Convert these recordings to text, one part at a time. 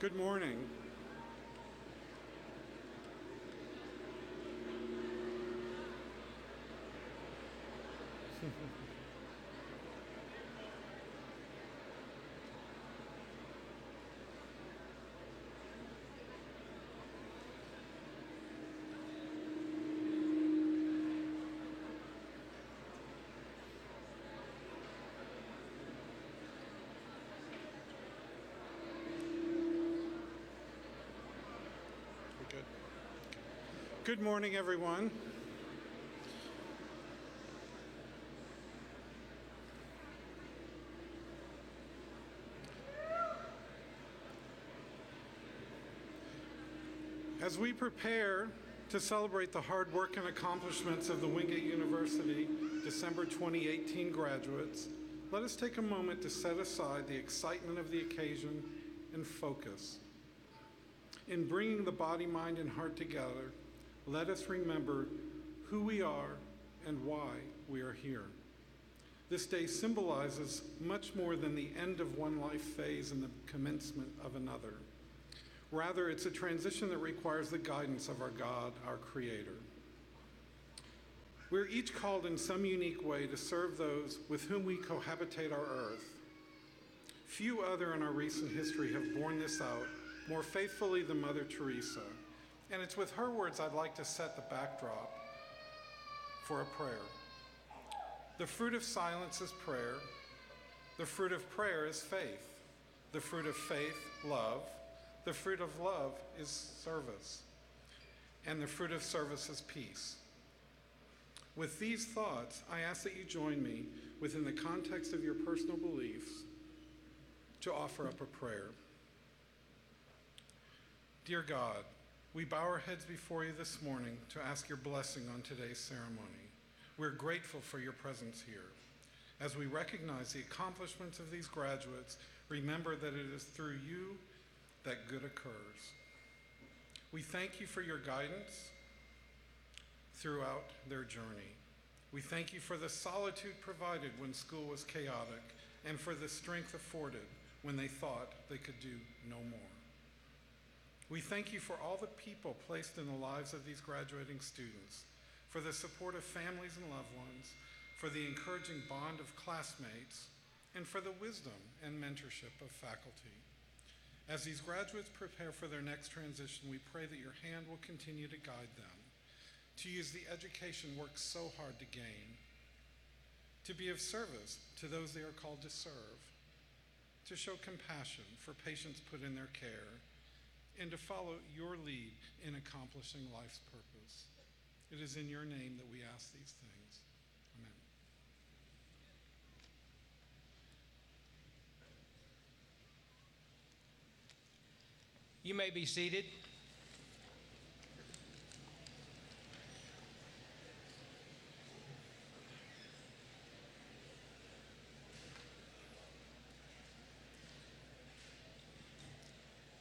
Good morning. Good morning, everyone. As we prepare to celebrate the hard work and accomplishments of the Wingate University December 2018 graduates, let us take a moment to set aside the excitement of the occasion and focus. In bringing the body, mind, and heart together, let us remember who we are and why we are here. This day symbolizes much more than the end of one life phase and the commencement of another. Rather, it's a transition that requires the guidance of our God, our Creator. We're each called in some unique way to serve those with whom we cohabitate our earth. Few other in our recent history have borne this out more faithfully than Mother Teresa. And it's with her words I'd like to set the backdrop for a prayer. The fruit of silence is prayer. The fruit of prayer is faith. The fruit of faith, love. The fruit of love is service. And the fruit of service is peace. With these thoughts, I ask that you join me within the context of your personal beliefs to offer up a prayer. Dear God, we bow our heads before you this morning to ask your blessing on today's ceremony. We're grateful for your presence here. As we recognize the accomplishments of these graduates, remember that it is through you that good occurs. We thank you for your guidance throughout their journey. We thank you for the solitude provided when school was chaotic and for the strength afforded when they thought they could do no more. We thank you for all the people placed in the lives of these graduating students, for the support of families and loved ones, for the encouraging bond of classmates, and for the wisdom and mentorship of faculty. As these graduates prepare for their next transition, we pray that your hand will continue to guide them, to use the education worked so hard to gain, to be of service to those they are called to serve, to show compassion for patients put in their care, and to follow your lead in accomplishing life's purpose. It is in your name that we ask these things. Amen. You may be seated.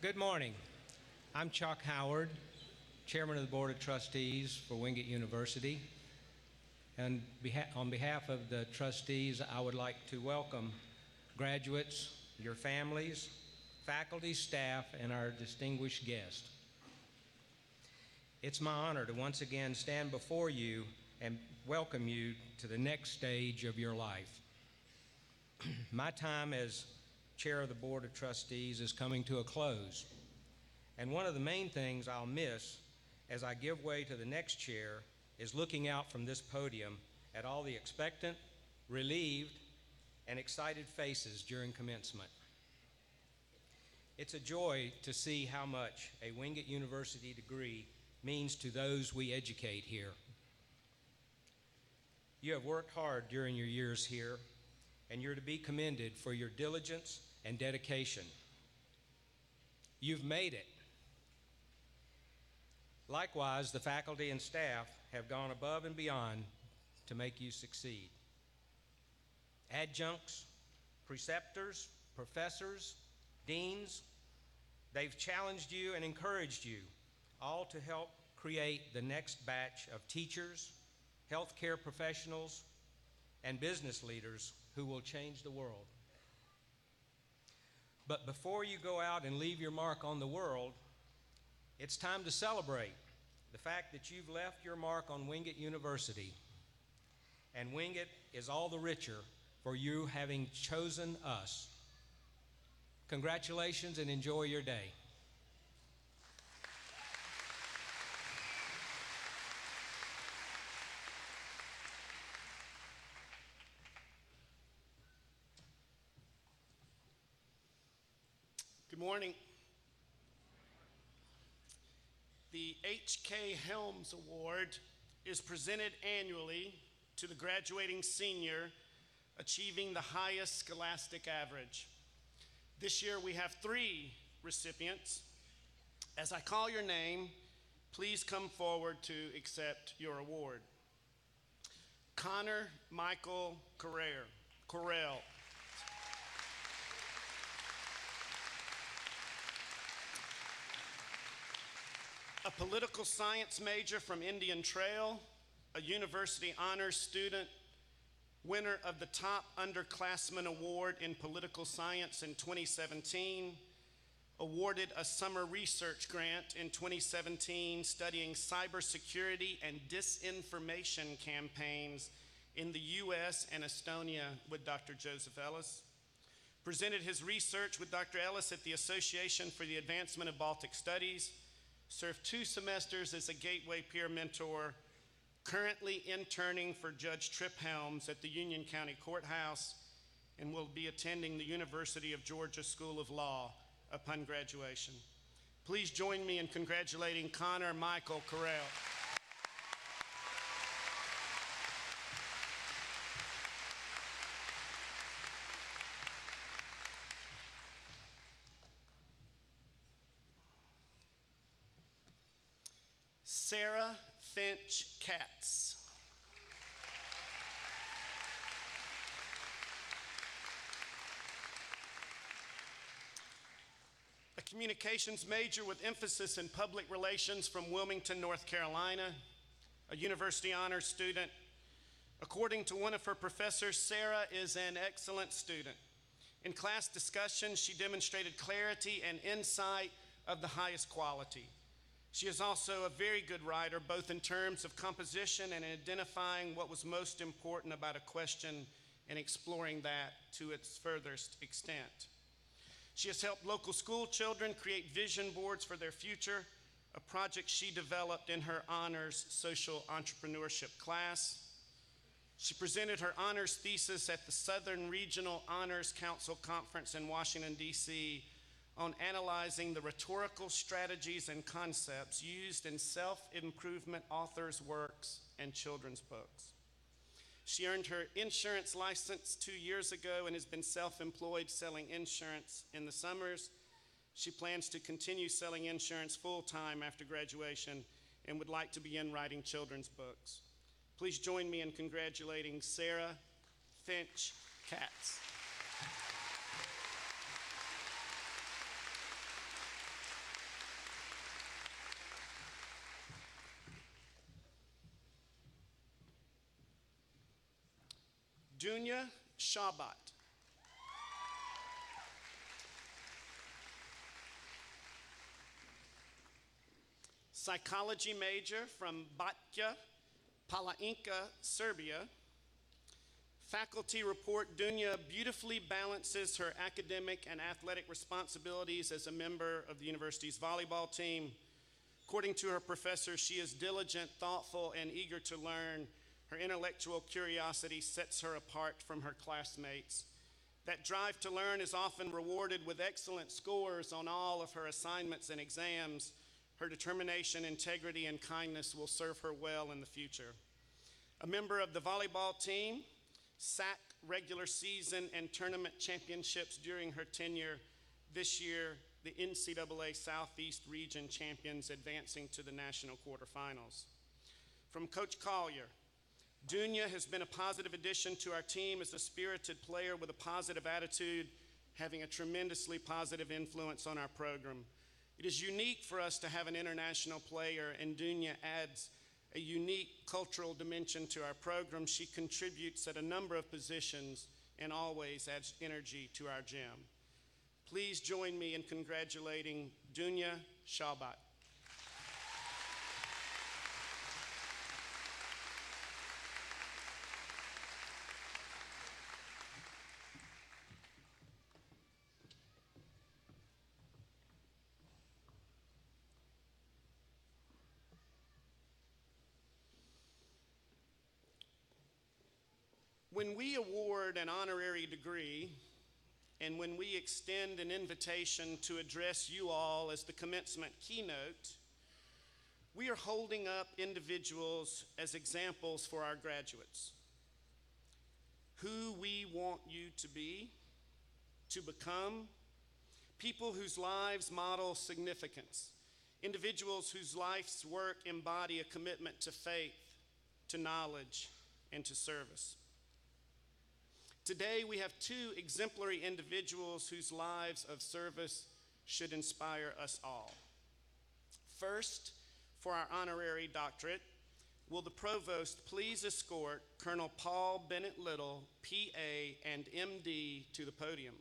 Good morning. I'm Chuck Howard, Chairman of the Board of Trustees for Wingate University. And on behalf of the trustees, I would like to welcome graduates, your families, faculty, staff, and our distinguished guest. It's my honor to once again stand before you and welcome you to the next stage of your life. My time as Chair of the Board of Trustees is coming to a close. And one of the main things I'll miss as I give way to the next chair is looking out from this podium at all the expectant, relieved, and excited faces during commencement. It's a joy to see how much a Wingate University degree means to those we educate here. You have worked hard during your years here, and you're to be commended for your diligence and dedication. You've made it. Likewise, the faculty and staff have gone above and beyond to make you succeed. Adjuncts, preceptors, professors, deans, they've challenged you and encouraged you, all to help create the next batch of teachers, healthcare professionals, and business leaders who will change the world. But before you go out and leave your mark on the world, it's time to celebrate the fact that you've left your mark on Wingate University. And Wingate is all the richer for you having chosen us. Congratulations and enjoy your day. Good morning. The H.K. Helms Award is presented annually to the graduating senior achieving the highest scholastic average. This year we have 3 recipients. As I call your name, please come forward to accept your award. Connor Michael Correll. A political science major from Indian Trail, a university honors student, winner of the top underclassmen award in political science in 2017, awarded a summer research grant in 2017 studying cybersecurity and disinformation campaigns in the US and Estonia with Dr. Joseph Ellis. Presented his research with Dr. Ellis at the Association for the Advancement of Baltic Studies, served 2 semesters as a Gateway peer mentor, currently interning for Judge Tripp Helms at the Union County Courthouse, and will be attending the University of Georgia School of Law upon graduation. Please join me in congratulating Connor Michael Correll. Sarah Finch Katz. A communications major with emphasis in public relations from Wilmington, North Carolina, a university honors student. According to one of her professors, Sarah is an excellent student. In class discussions, she demonstrated clarity and insight of the highest quality. She is also a very good writer, both in terms of composition and in identifying what was most important about a question and exploring that to its furthest extent. She has helped local school children create vision boards for their future, a project she developed in her honors social entrepreneurship class. She presented her honors thesis at the Southern Regional Honors Council Conference in Washington, D.C., on analyzing the rhetorical strategies and concepts used in self-improvement authors' works and children's books. She earned her insurance license 2 years ago and has been self-employed selling insurance in the summers. She plans to continue selling insurance full-time after graduation and would like to begin writing children's books. Please join me in congratulating Sarah Finch Katz. Dunya Shabat. Psychology major from Batja, Palanka, Serbia. Faculty report Dunya beautifully balances her academic and athletic responsibilities as a member of the university's volleyball team. According to her professor, she is diligent, thoughtful, and eager to learn. Her intellectual curiosity sets her apart from her classmates. That drive to learn is often rewarded with excellent scores on all of her assignments and exams. Her determination, integrity, and kindness will serve her well in the future. A member of the volleyball team, SAC regular season and tournament championships during her tenure. This year, the NCAA Southeast Region champions advancing to the national quarterfinals. From Coach Collier, Dunya has been a positive addition to our team as a spirited player with a positive attitude, having a tremendously positive influence on our program. It is unique for us to have an international player, and Dunya adds a unique cultural dimension to our program. She contributes at a number of positions and always adds energy to our gym. Please join me in congratulating Dunya Shabat. When we award an honorary degree, and when we extend an invitation to address you all as the commencement keynote, we are holding up individuals as examples for our graduates. Who we want you to be, to become, people whose lives model significance, individuals whose life's work embody a commitment to faith, to knowledge, and to service. Today, we have two exemplary individuals whose lives of service should inspire us all. First, for our honorary doctorate, will the provost please escort Colonel Paul Bennett Little, PA and MD, to the podium.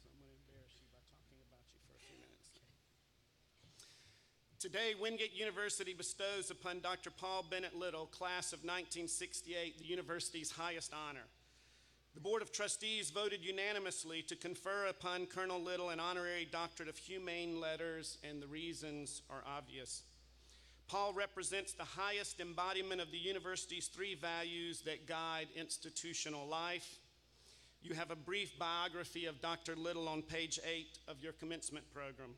So I'm going to embarrass you by talking about you for a few minutes. Today, Wingate University bestows upon Dr. Paul Bennett Little, class of 1968, the university's highest honor. The Board of Trustees voted unanimously to confer upon Colonel Little an honorary doctorate of humane letters, and the reasons are obvious. Paul represents the highest embodiment of the university's three values that guide institutional life. You have a brief biography of Dr. Little on page 8 of your commencement program.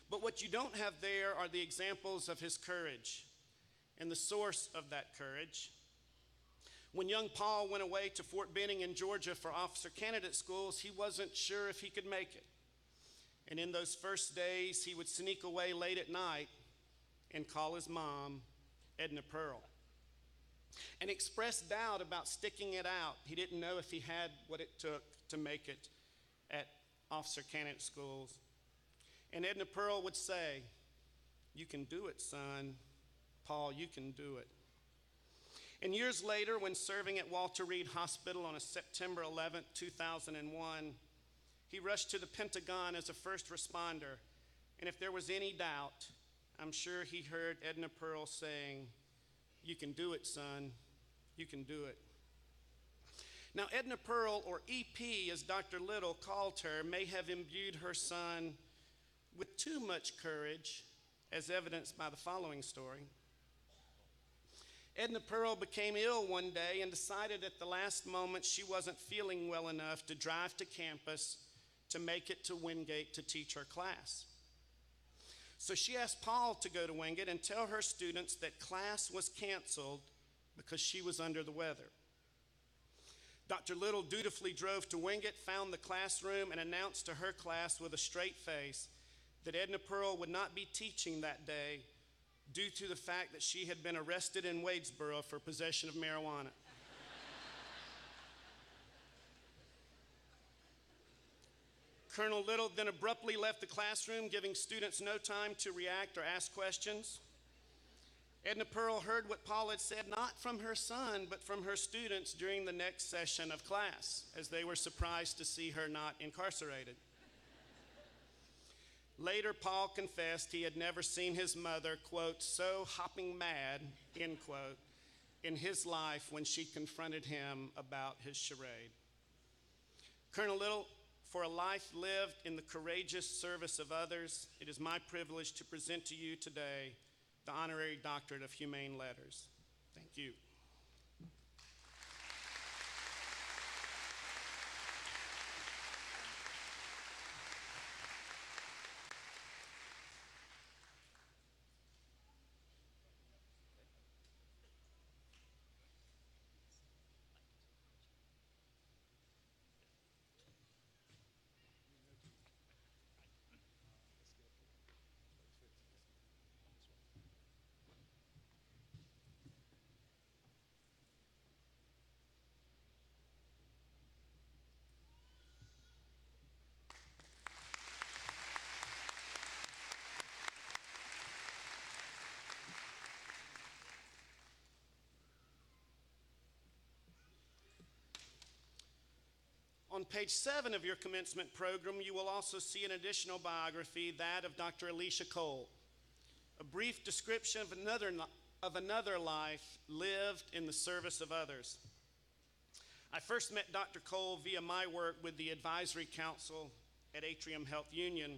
But what you don't have there are the examples of his courage and the source of that courage. When young Paul went away to Fort Benning in Georgia for officer candidate schools, he wasn't sure if he could make it. And in those first days, he would sneak away late at night and call his mom, Edna Pearl, and express doubt about sticking it out. He didn't know if he had what it took to make it at officer candidate schools. And Edna Pearl would say, "You can do it, son. Paul, you can do it." And years later, when serving at Walter Reed Hospital on a September 11, 2001, he rushed to the Pentagon as a first responder. And if there was any doubt, I'm sure he heard Edna Pearl saying, "You can do it, son. You can do it." Now, Edna Pearl, or EP as Dr. Little called her, may have imbued her son with too much courage, as evidenced by the following story. Edna Pearl became ill one day and decided at the last moment she wasn't feeling well enough to drive to campus to make it to Wingate to teach her class. So she asked Paul to go to Wingate and tell her students that class was canceled because she was under the weather. Dr. Little dutifully drove to Wingate, found the classroom, and announced to her class with a straight face that Edna Pearl would not be teaching that day due to the fact that she had been arrested in Wadesboro for possession of marijuana. Colonel Little then abruptly left the classroom, giving students no time to react or ask questions. Edna Pearl heard what Paul had said, not from her son, but from her students during the next session of class, as they were surprised to see her not incarcerated. Later, Paul confessed he had never seen his mother, quote, "so hopping mad," end quote, in his life when she confronted him about his charade. Colonel Little, for a life lived in the courageous service of others, it is my privilege to present to you today the Honorary Doctorate of Humane Letters. Thank you. On page 7 of your commencement program, you will also see an additional biography, that of Dr. Alicia Cole, a brief description of another life lived in the service of others. I first met Dr. Cole via my work with the Advisory Council at Atrium Health Union.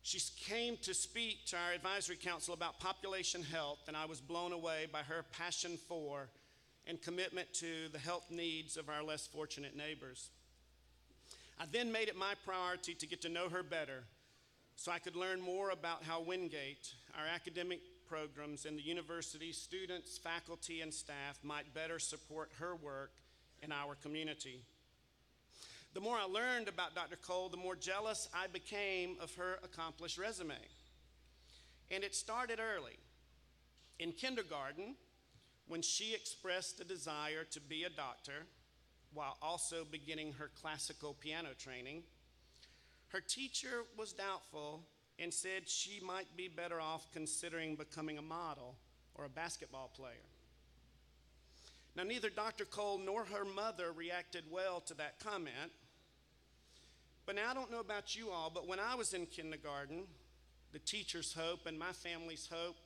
She came to speak to our Advisory Council about population health, and I was blown away by her passion for and commitment to the health needs of our less fortunate neighbors. I then made it my priority to get to know her better so I could learn more about how Wingate, our academic programs, and the university's students, faculty, and staff might better support her work in our community. The more I learned about Dr. Cole, the more jealous I became of her accomplished resume. And it started early. In kindergarten, when she expressed a desire to be a doctor while also beginning her classical piano training, her teacher was doubtful and said she might be better off considering becoming a model or a basketball player. Now, neither Dr. Cole nor her mother reacted well to that comment. But now I don't know about you all, but when I was in kindergarten, the teacher's hope and my family's hope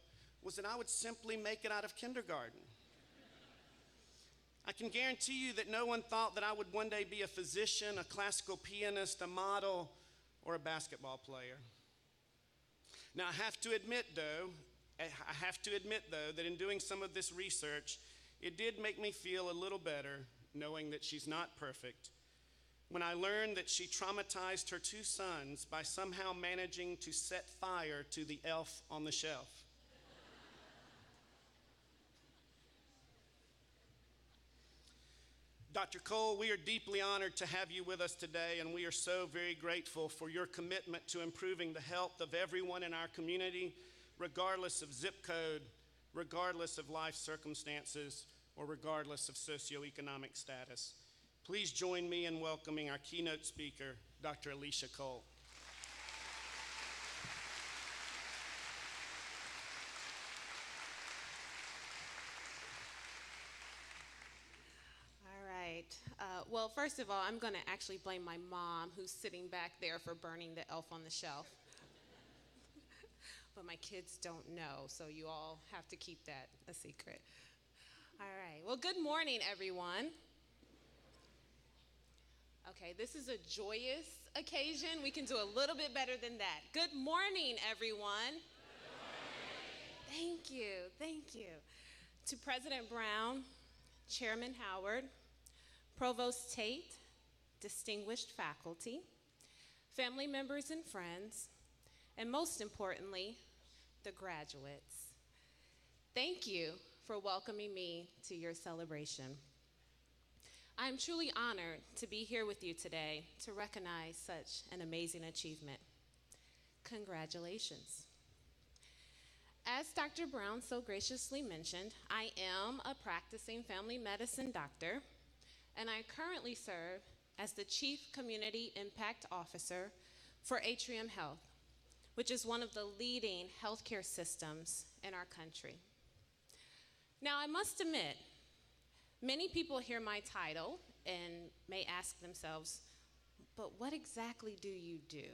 was that I would simply make it out of kindergarten. I can guarantee you that no one thought that I would one day be a physician, a classical pianist, a model, or a basketball player. Now, I have to admit, though, that in doing some of this research, it did make me feel a little better knowing that she's not perfect. When I learned that she traumatized her 2 sons by somehow managing to set fire to the elf on the shelf. Dr. Cole, we are deeply honored to have you with us today, and we are so very grateful for your commitment to improving the health of everyone in our community, regardless of zip code, regardless of life circumstances, or regardless of socioeconomic status. Please join me in welcoming our keynote speaker, Dr. Alicia Cole. Well, first of all, I'm going to actually blame my mom, who's sitting back there, for burning the elf on the shelf. But my kids don't know, so you all have to keep that a secret. All right. Well, good morning, everyone. Okay, this is a joyous occasion. We can do a little bit better than that. Good morning, everyone. Good morning. Thank you. Thank you. To President Brown, Chairman Howard, Provost Tate, distinguished faculty, family members and friends, and most importantly, the graduates. Thank you for welcoming me to your celebration. I am truly honored to be here with you today to recognize such an amazing achievement. Congratulations. As Dr. Brown so graciously mentioned, I am a practicing family medicine doctor, and I currently serve as the Chief Community Impact Officer for Atrium Health, which is one of the leading healthcare systems in our country. Now, I must admit, many people hear my title and may ask themselves, but what exactly do you do?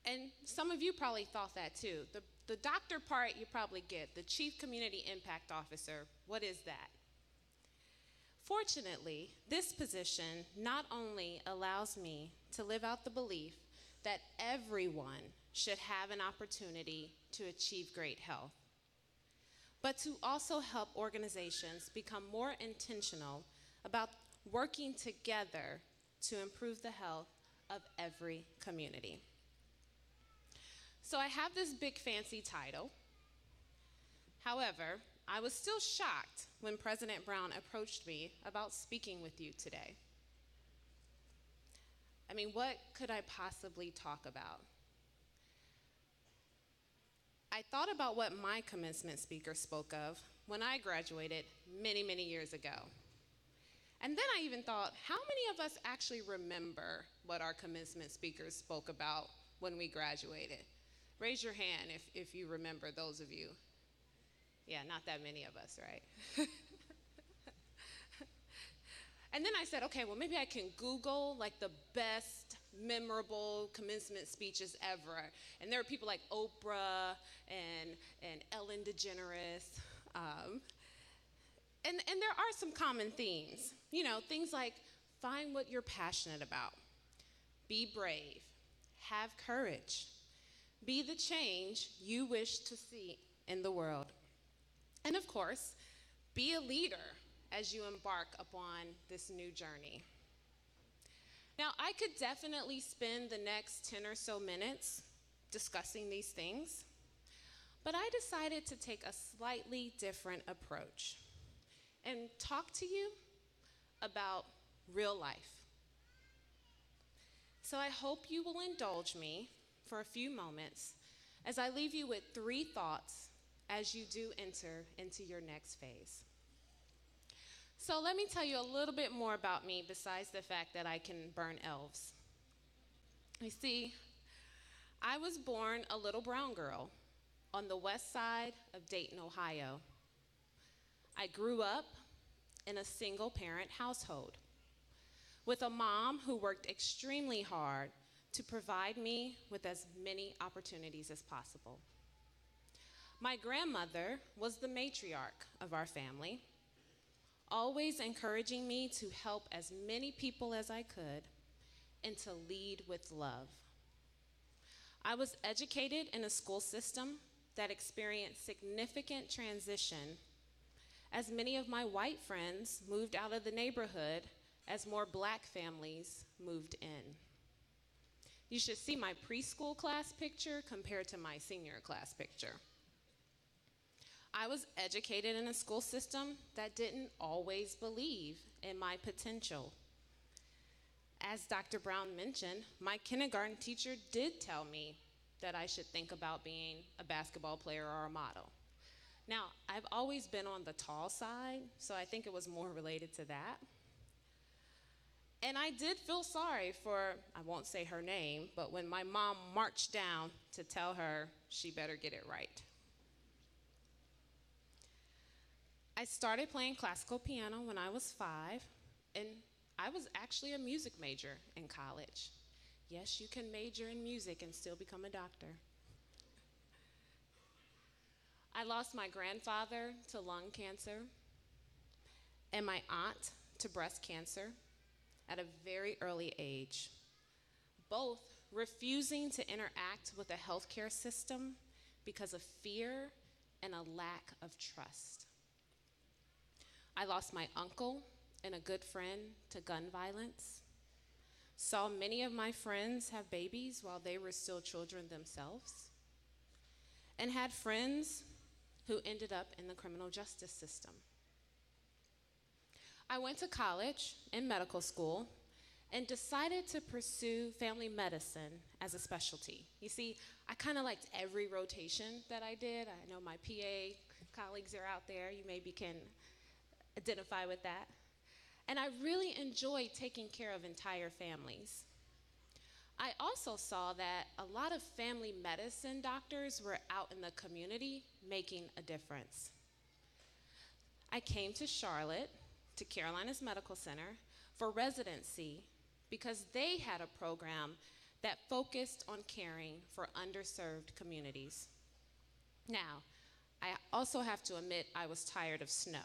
And some of you probably thought that too. The doctor part you probably get, the Chief Community Impact Officer, what is that? Fortunately, this position not only allows me to live out the belief that everyone should have an opportunity to achieve great health, but to also help organizations become more intentional about working together to improve the health of every community. So I have this big fancy title. However, I was still shocked when President Brown approached me about speaking with you today. I mean, what could I possibly talk about? I thought about what my commencement speaker spoke of when I graduated many, many years ago. And then I even thought, how many of us actually remember what our commencement speakers spoke about when we graduated? Raise your hand if you remember, those of you. Yeah, not that many of us, right? And then I said, okay, well, maybe I can Google like the best memorable commencement speeches ever. And there are people like Oprah and Ellen DeGeneres. And there are some common themes. You know, things like find what you're passionate about. Be brave. Have courage. Be the change you wish to see in the world. And of course, be a leader as you embark upon this new journey. Now, I could definitely spend the next 10 or so minutes discussing these things, but I decided to take a slightly different approach and talk to you about real life. So I hope you will indulge me for a few moments as I leave you with 3 thoughts as you do enter into your next phase. So let me tell you a little bit more about me besides the fact that I can burn elves. You see, I was born a little brown girl on the west side of Dayton, Ohio. I grew up in a single-parent household with a mom who worked extremely hard to provide me with as many opportunities as possible. My grandmother was the matriarch of our family, always encouraging me to help as many people as I could and to lead with love. I was educated in a school system that experienced significant transition as many of my white friends moved out of the neighborhood as more black families moved in. You should see my preschool class picture compared to my senior class picture. I was educated in a school system that didn't always believe in my potential. As Dr. Brown mentioned, my kindergarten teacher did tell me that I should think about being a basketball player or a model. Now, I've always been on the tall side, so I think it was more related to that. And I did feel sorry for, I won't say her name, but when my mom marched down to tell her she better get it right. I started playing classical piano when I was 5, and I was actually a music major in college. Yes, you can major in music and still become a doctor. I lost my grandfather to lung cancer and my aunt to breast cancer at a very early age, both refusing to interact with the healthcare system because of fear and a lack of trust. I lost my uncle and a good friend to gun violence, saw many of my friends have babies while they were still children themselves, and had friends who ended up in the criminal justice system. I went to college and medical school and decided to pursue family medicine as a specialty. You see, I kind of liked every rotation that I did. I know my PA colleagues are out there. You maybe can identify with that. And I really enjoyed taking care of entire families. I also saw that a lot of family medicine doctors were out in the community making a difference. I came to Charlotte, to Carolinas Medical Center, for residency because they had a program that focused on caring for underserved communities. Now, I also have to admit I was tired of snow.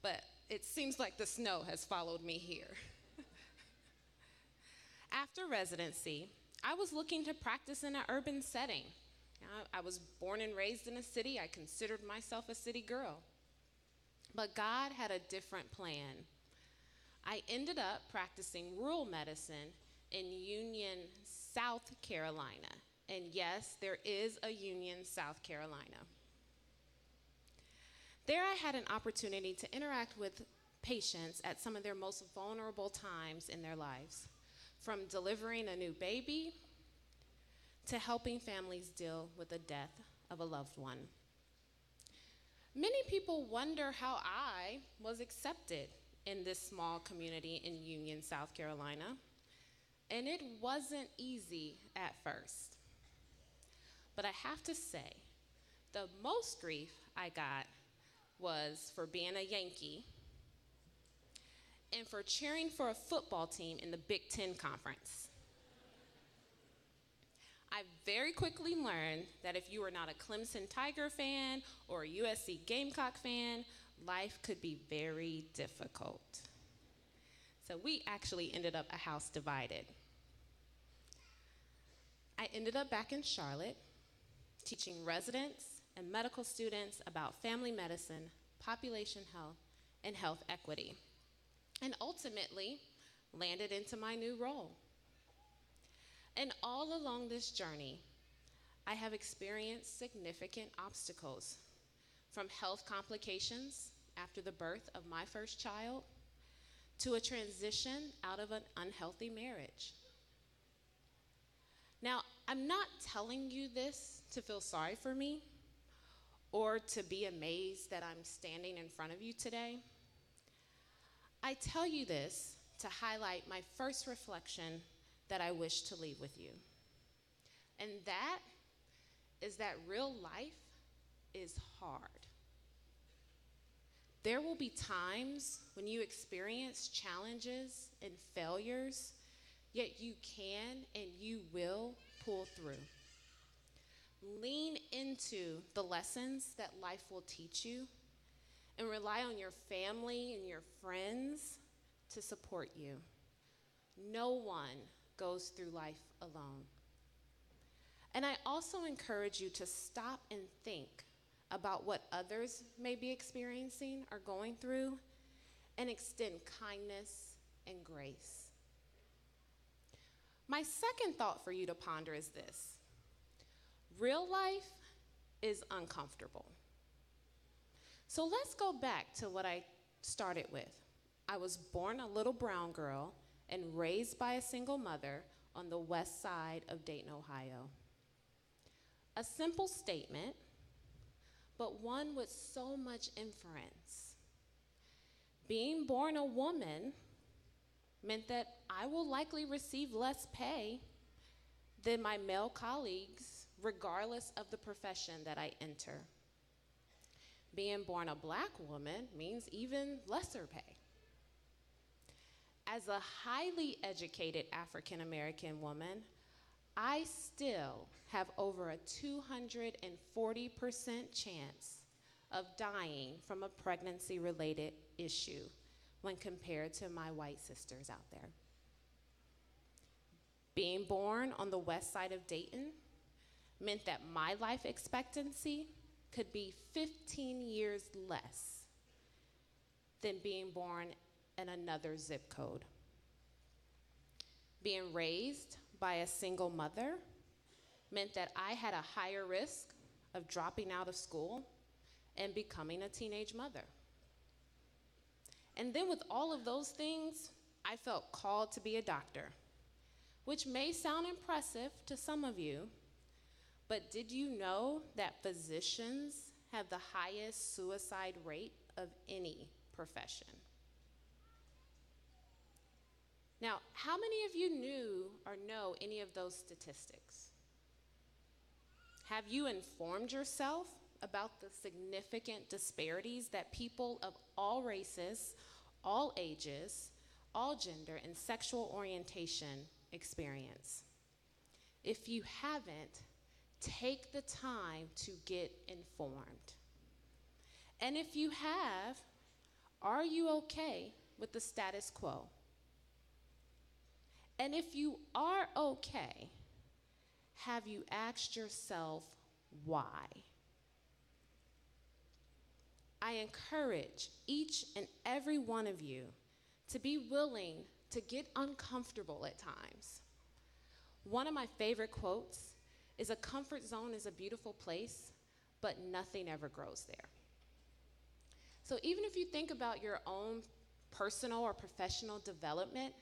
But it seems like the snow has followed me here. After residency, I was looking to practice in an urban setting. I was born and raised in a city. I considered myself a city girl. But God had a different plan. I ended up practicing rural medicine in Union, South Carolina. And yes, there is a Union, South Carolina. There I had an opportunity to interact with patients at some of their most vulnerable times in their lives, from delivering a new baby to helping families deal with the death of a loved one. Many people wonder how I was accepted in this small community in Union, South Carolina, and it wasn't easy at first. But I have to say, the most grief I got was for being a Yankee and for cheering for a football team in the Big Ten Conference. I very quickly learned that if you are not a Clemson Tiger fan or a USC Gamecock fan, life could be very difficult. So we actually ended up a house divided. I ended up back in Charlotte, teaching residents and medical students about family medicine, population health, and health equity, and ultimately landed into my new role. And all along this journey, I have experienced significant obstacles, from health complications after the birth of my first child to a transition out of an unhealthy marriage. Now, I'm not telling you this to feel sorry for me or to be amazed that I'm standing in front of you today. I tell you this to highlight my first reflection that I wish to leave with you. And that is that real life is hard. There will be times when you experience challenges and failures, yet you can and you will pull through. Lean into the lessons that life will teach you and rely on your family and your friends to support you. No one goes through life alone. And I also encourage you to stop and think about what others may be experiencing or going through and extend kindness and grace. My second thought for you to ponder is this: real life is uncomfortable. So let's go back to what I started with. I was born a little brown girl and raised by a single mother on the west side of Dayton, Ohio. A simple statement, but one with so much inference. Being born a woman meant that I will likely receive less pay than my male colleagues, regardless of the profession that I enter. Being born a black woman means even lesser pay. As a highly educated African American woman, I still have over a 240% chance of dying from a pregnancy-related issue when compared to my white sisters out there. Being born on the west side of Dayton meant that my life expectancy could be 15 years less than being born in another zip code. Being raised by a single mother meant that I had a higher risk of dropping out of school and becoming a teenage mother. And then with all of those things, I felt called to be a doctor, which may sound impressive to some of you, but did you know that physicians have the highest suicide rate of any profession? Now, how many of you knew or know any of those statistics? Have you informed yourself about the significant disparities that people of all races, all ages, all gender, and sexual orientation experience? If you haven't, take the time to get informed. And if you have, are you okay with the status quo? And if you are okay, have you asked yourself why? I encourage each and every one of you to be willing to get uncomfortable at times. One of my favorite quotes is, "A comfort zone is a beautiful place, but nothing ever grows there." So even if you think about your own personal or professional development,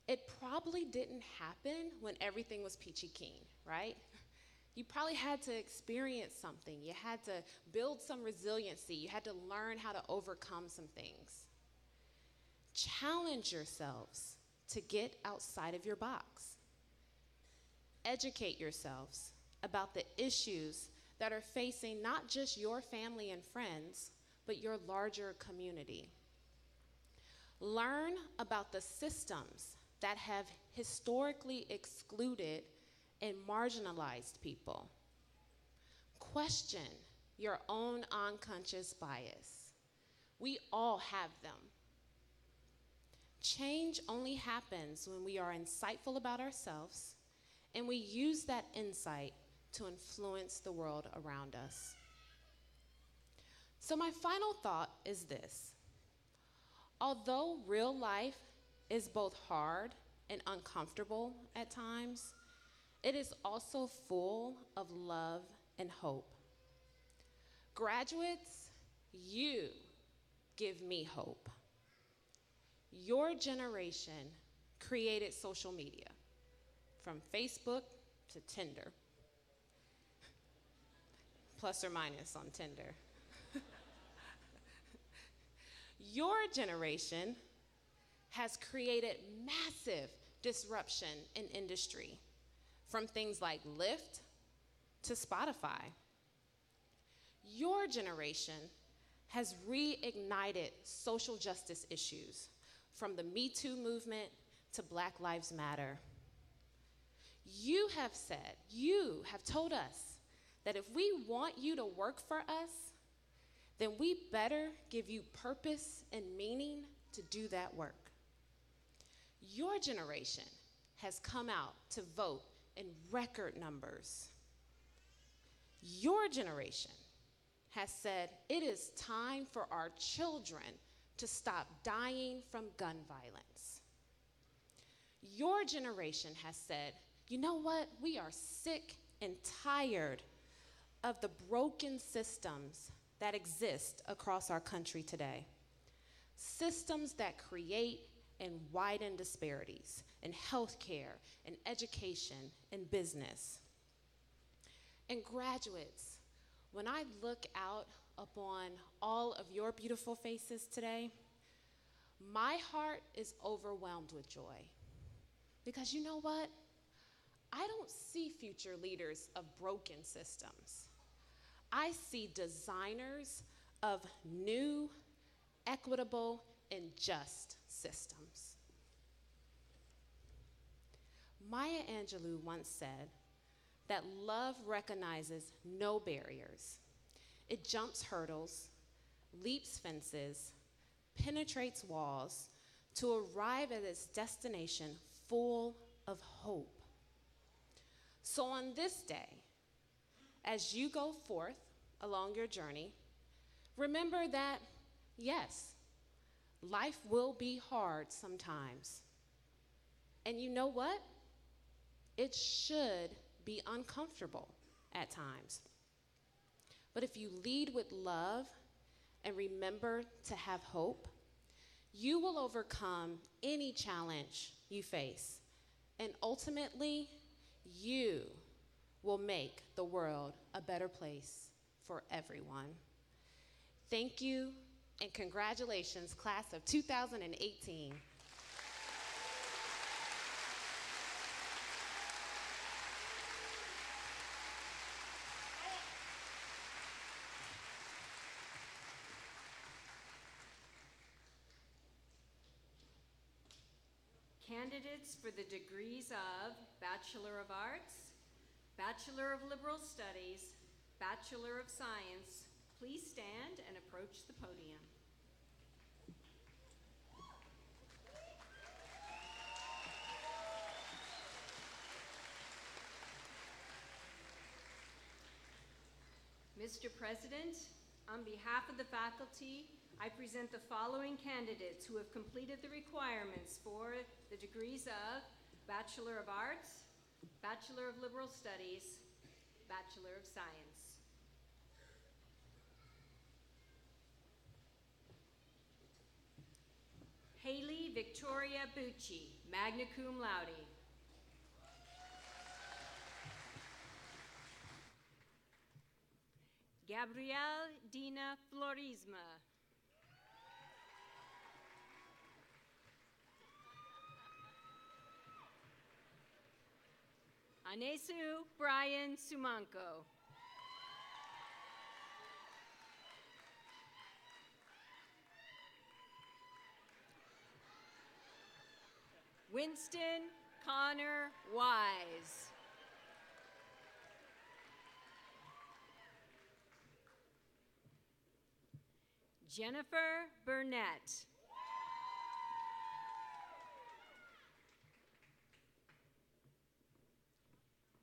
it probably didn't happen when everything was peachy keen, right? You probably had to experience something. You had to build some resiliency. You had to learn how to overcome some things. Challenge yourselves to get outside of your box. Educate yourselves about the issues that are facing not just your family and friends, but your larger community. Learn about the systems that have historically excluded and marginalized people. Question your own unconscious bias. We all have them. Change only happens when we are insightful about ourselves and we use that insight to influence the world around us. So my final thought is this. Although real life is both hard and uncomfortable at times, it is also full of love and hope. Graduates, you give me hope. Your generation created social media, from Facebook to Tinder, plus or minus on Tinder. Your generation has created massive disruption in industry, from things like Lyft to Spotify. Your generation has reignited social justice issues, from the Me Too movement to Black Lives Matter. You have told us that if we want you to work for us, then we better give you purpose and meaning to do that work. Your generation has come out to vote in record numbers. Your generation has said it is time for our children to stop dying from gun violence. Your generation has said, you know what? We are sick and tired of the broken systems that exist across our country today. Systems that create and widen disparities in healthcare, in education, in business. And graduates, when I look out upon all of your beautiful faces today, my heart is overwhelmed with joy. Because you know what? I don't see future leaders of broken systems. I see designers of new, equitable, and just systems. Maya Angelou once said that love recognizes no barriers. It jumps hurdles, leaps fences, penetrates walls to arrive at its destination full of hope. So on this day, as you go forth along your journey, remember that, yes, life will be hard sometimes. And you know what? It should be uncomfortable at times. But if you lead with love and remember to have hope, you will overcome any challenge you face. And ultimately, you will make the world a better place for everyone. Thank you, and congratulations, class of 2018. Candidates for the degrees of Bachelor of Arts, Bachelor of Liberal Studies, Bachelor of Science, please stand and approach the podium. Mr. President, on behalf of the faculty, I present the following candidates who have completed the requirements for the degrees of Bachelor of Arts, Bachelor of Liberal Studies, Bachelor of Science. Haley Victoria Bucci, magna cum laude. Gabrielle Dina Florisma. Anesu Brian Sumanko. Winston Connor Wise. Jennifer Burnett.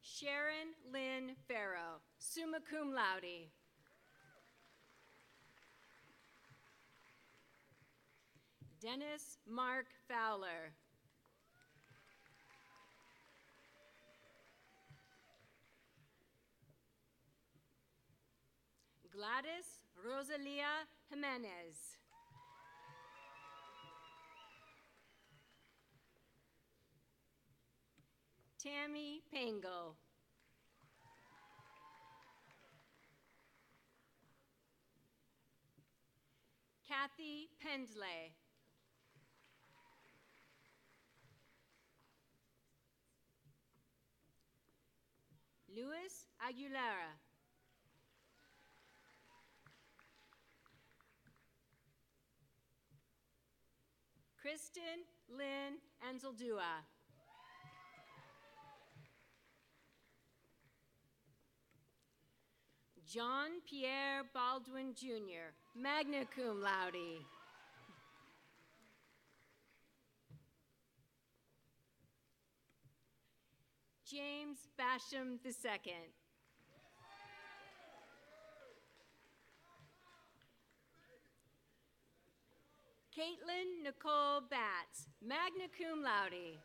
Sharon Lynn Farrow, summa cum laude. Dennis Mark Fowler. Gladys Rosalia Jimenez. Tammy Pango. Kathy Pendley. Luis Aguilera. Kristen Lynn Anzaldua. John Pierre Baldwin Jr., magna cum laude. James Basham II. Caitlin Nicole Batts, magna cum laude.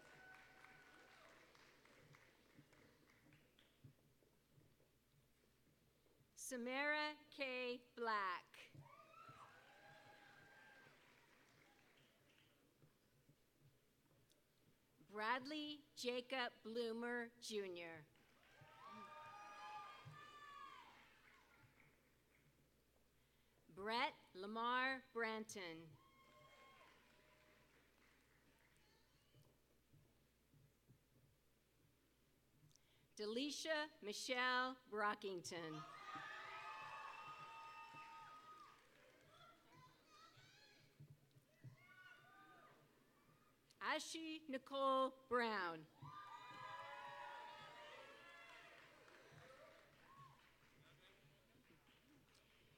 Samara K. Black. Bradley Jacob Bloomer, Jr. Brett Lamar Branton. Delisha Michelle Brockington. Ashi Nicole Brown.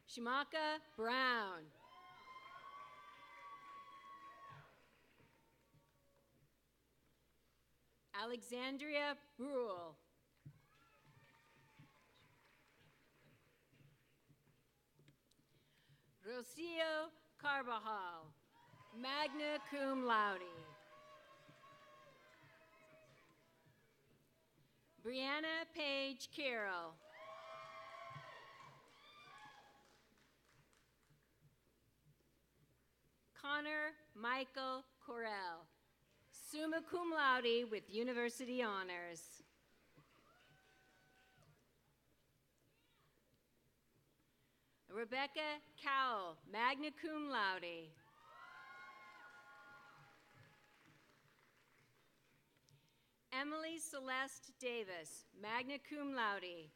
Shamaka Brown. Alexandria Brule. Rocio Carbajal, magna cum laude. Brianna Page Carroll. Connor Michael Correll, summa cum laude with university honors. Rebecca Cowell, magna cum laude. Emily Celeste Davis, magna cum laude.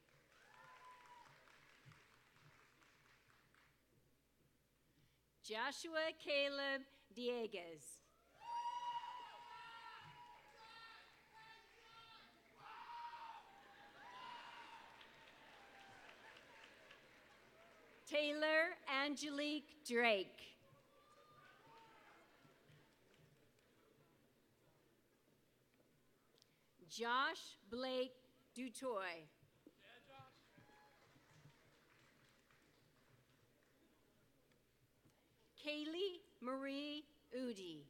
Joshua Caleb Dieguez. Taylor Angelique Drake. Josh Blake Dutoy. Kaylee Marie Udi.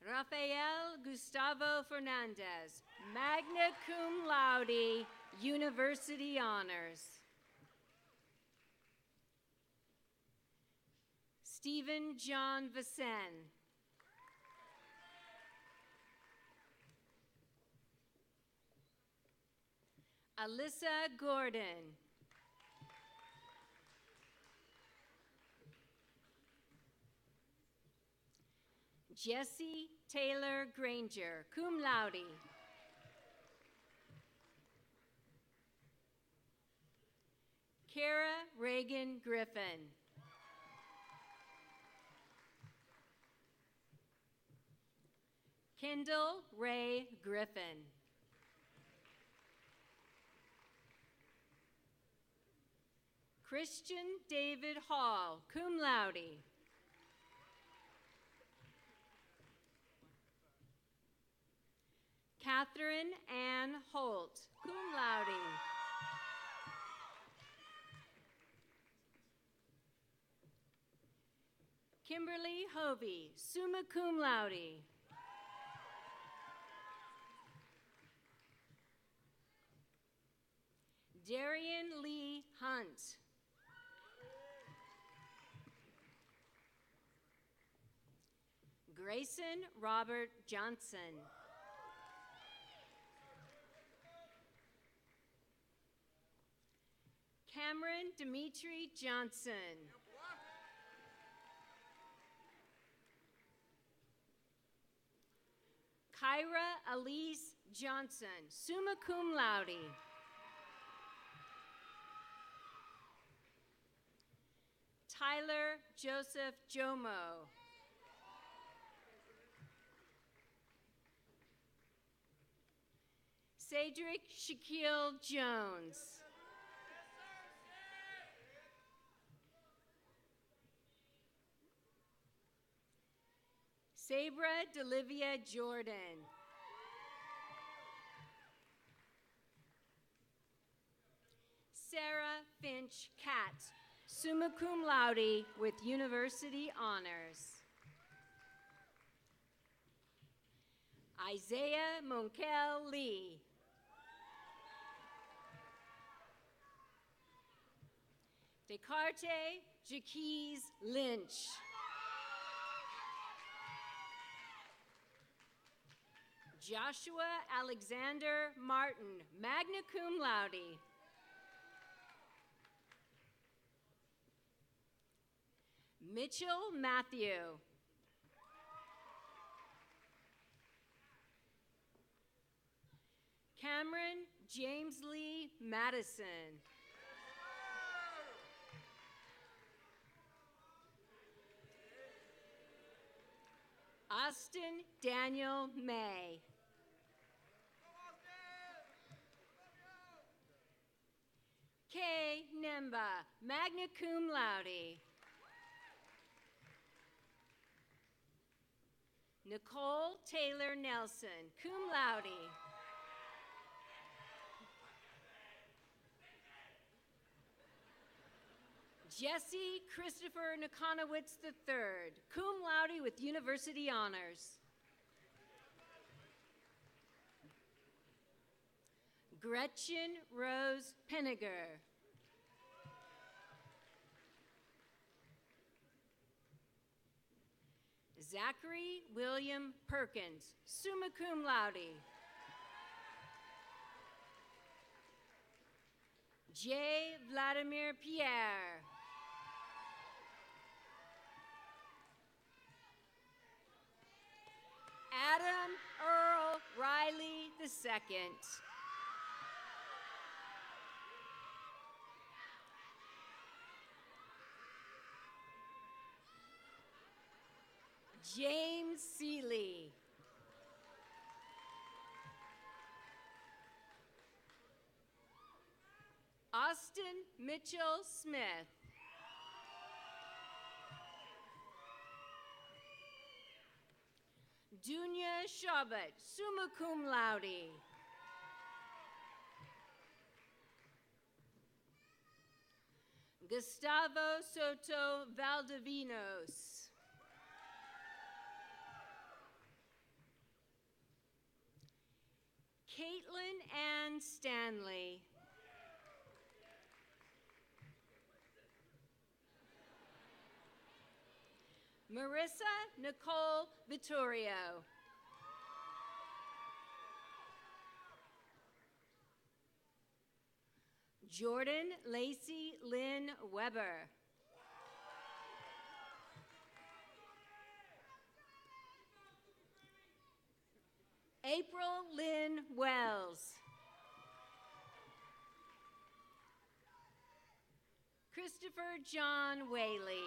Rafael Gustavo Fernandez, magna cum laude, university honors. Stephen John Vicen. Alyssa Gordon. Jesse Taylor Granger, cum laude. Kara Reagan Griffin. Kendall Ray Griffin. Christian David Hall, cum laude. Catherine Ann Holt, cum laude. Kimberly Hovey, summa cum laude. Darian Lee Hunt. Grayson Robert Johnson. Cameron Dimitri Johnson. Kyra Elise Johnson, summa cum laude. Tyler Joseph Jomo. Cedric Shaquille Jones. Sabra Delivia Jordan. Sarah Finch Catt, summa cum laude with university honors. Isaiah Monkel Lee. Descartes Jaquez Lynch. Joshua Alexander Martin, magna cum laude. Mitchell Matthew. Cameron James Lee Madison. Austin Daniel May. Kay Nemba, magna cum laude. Nicole Taylor Nelson, cum laude. Jesse Christopher Nikonowitz III, cum laude with university honors. Gretchen Rose Penniger. Zachary William Perkins, summa cum laude. J. Vladimir Pierre. Adam Earl Riley II. James Seeley. Austin Mitchell Smith. Dunya Shabat, summa cum laude. Gustavo Soto Valdivinos. Caitlin Ann Stanley. Marissa Nicole Vittorio. Jordan Lacey Lynn Weber. April Lynn Wells. Christopher John Whaley.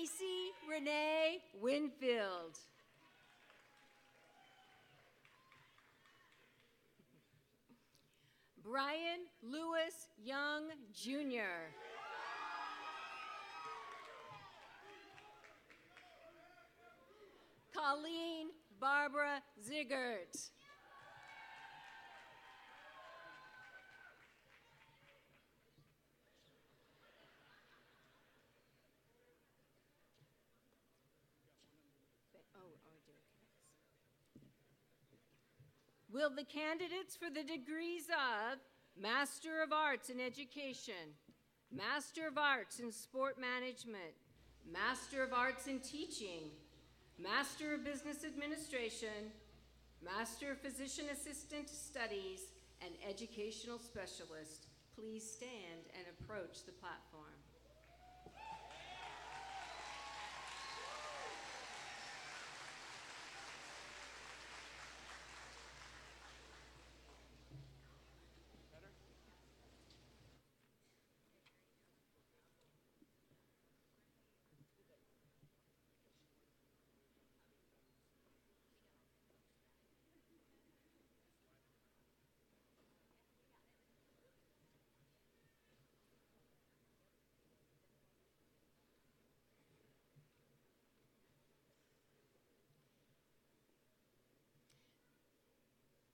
Stacy Renee Winfield. Brian Lewis Young, Jr. Colleen Barbara Ziegert. Will the candidates for the degrees of Master of Arts in Education, Master of Arts in Sport Management, Master of Arts in Teaching, Master of Business Administration, Master of Physician Assistant Studies, and Educational Specialist please stand and approach the platform?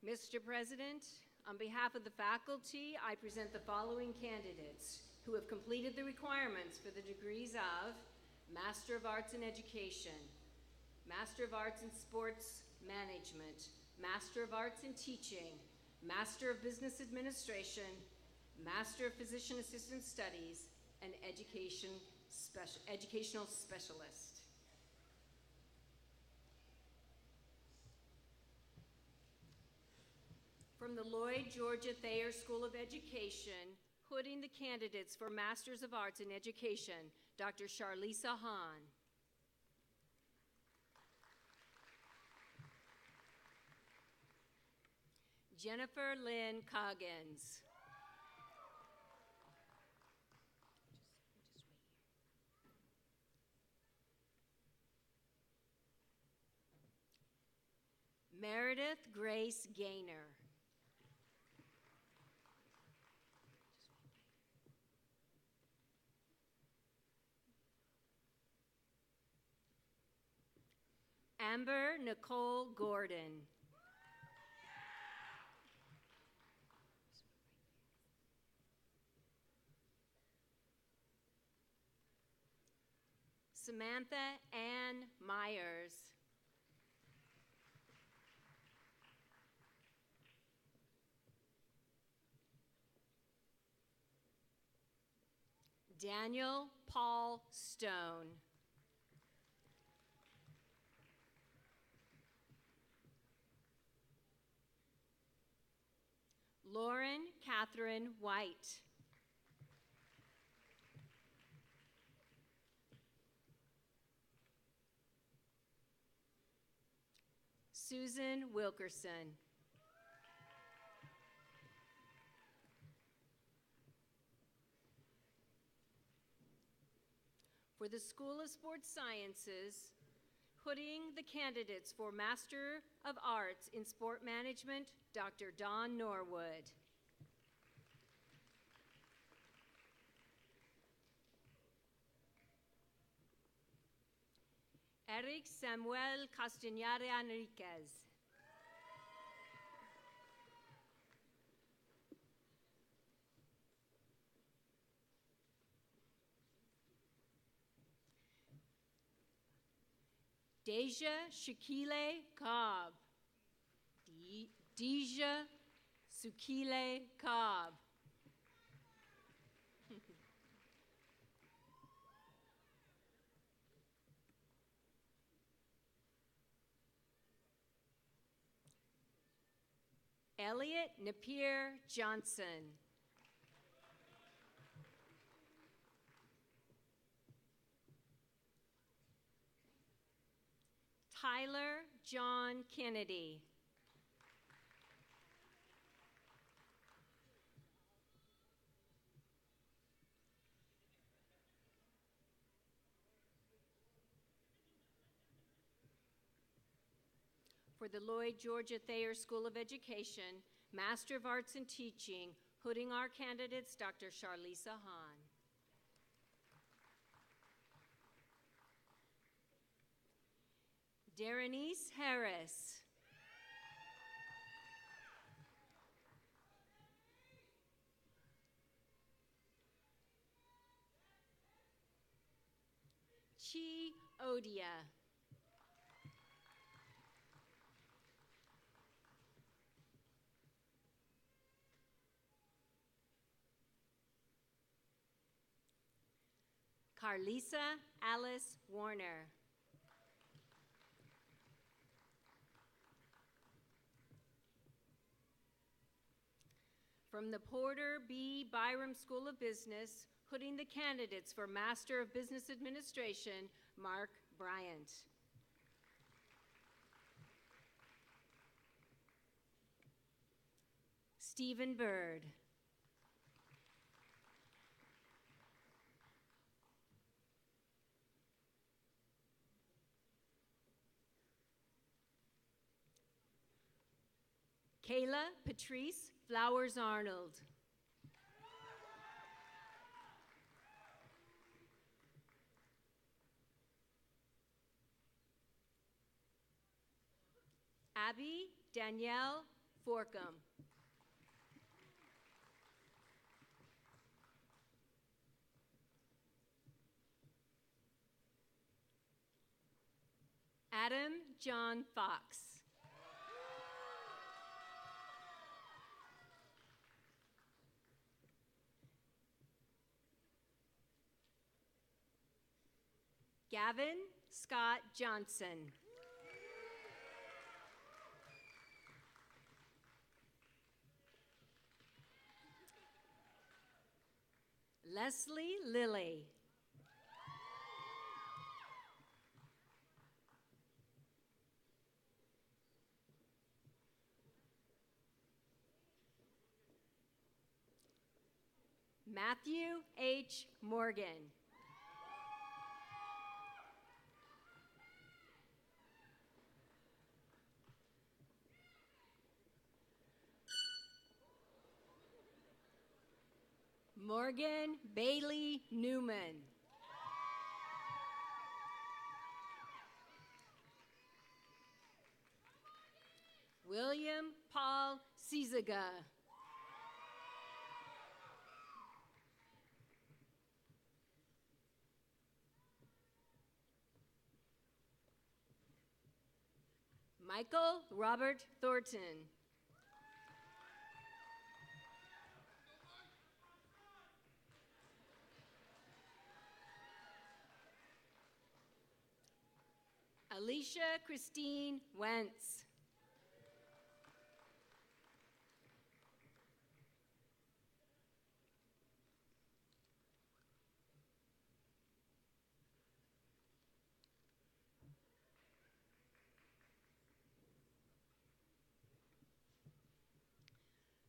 Mr. President, on behalf of the faculty, I present the following candidates who have completed the requirements for the degrees of Master of Arts in Education, Master of Arts in Sports Management, Master of Arts in Teaching, Master of Business Administration, Master of Physician Assistant Studies, and Educational Specialist. From the Lloyd Georgia Thayer School of Education, putting the candidates for Masters of Arts in Education, Dr. Charlisa Hahn. Jennifer Lynn Coggins. Meredith Grace Gaynor. Amber Nicole Gordon. Samantha Ann Myers. Daniel Paul Stone. Lauren Catherine White. Susan Wilkerson. For the School of Sports Sciences, putting the candidates for Master of Arts in Sport Management, Dr. Dawn Norwood. Eric Samuel Castañare Enriquez. Deja Shakile Cobb. Deja Sukile Cobb. Elliot Napier Johnson. Tyler John Kennedy. For the Lloyd Georgia Thayer School of Education, Master of Arts in Teaching, hooding our candidates, Dr. Charlisa Hahn. Darenice Harris. Chi Odia. Carlisa Alice Warner. From the Porter B. Byram School of Business, hooding the candidates for Master of Business Administration, Mark Bryant. Stephen Bird. Kayla Patrice Flowers Arnold. Abby Danielle Forcum. Adam John Fox. Gavin Scott Johnson. Leslie Lilly. Matthew H. Morgan. Morgan Bailey Newman. William Paul Cizaga. Michael Robert Thornton. Alicia Christine Wentz.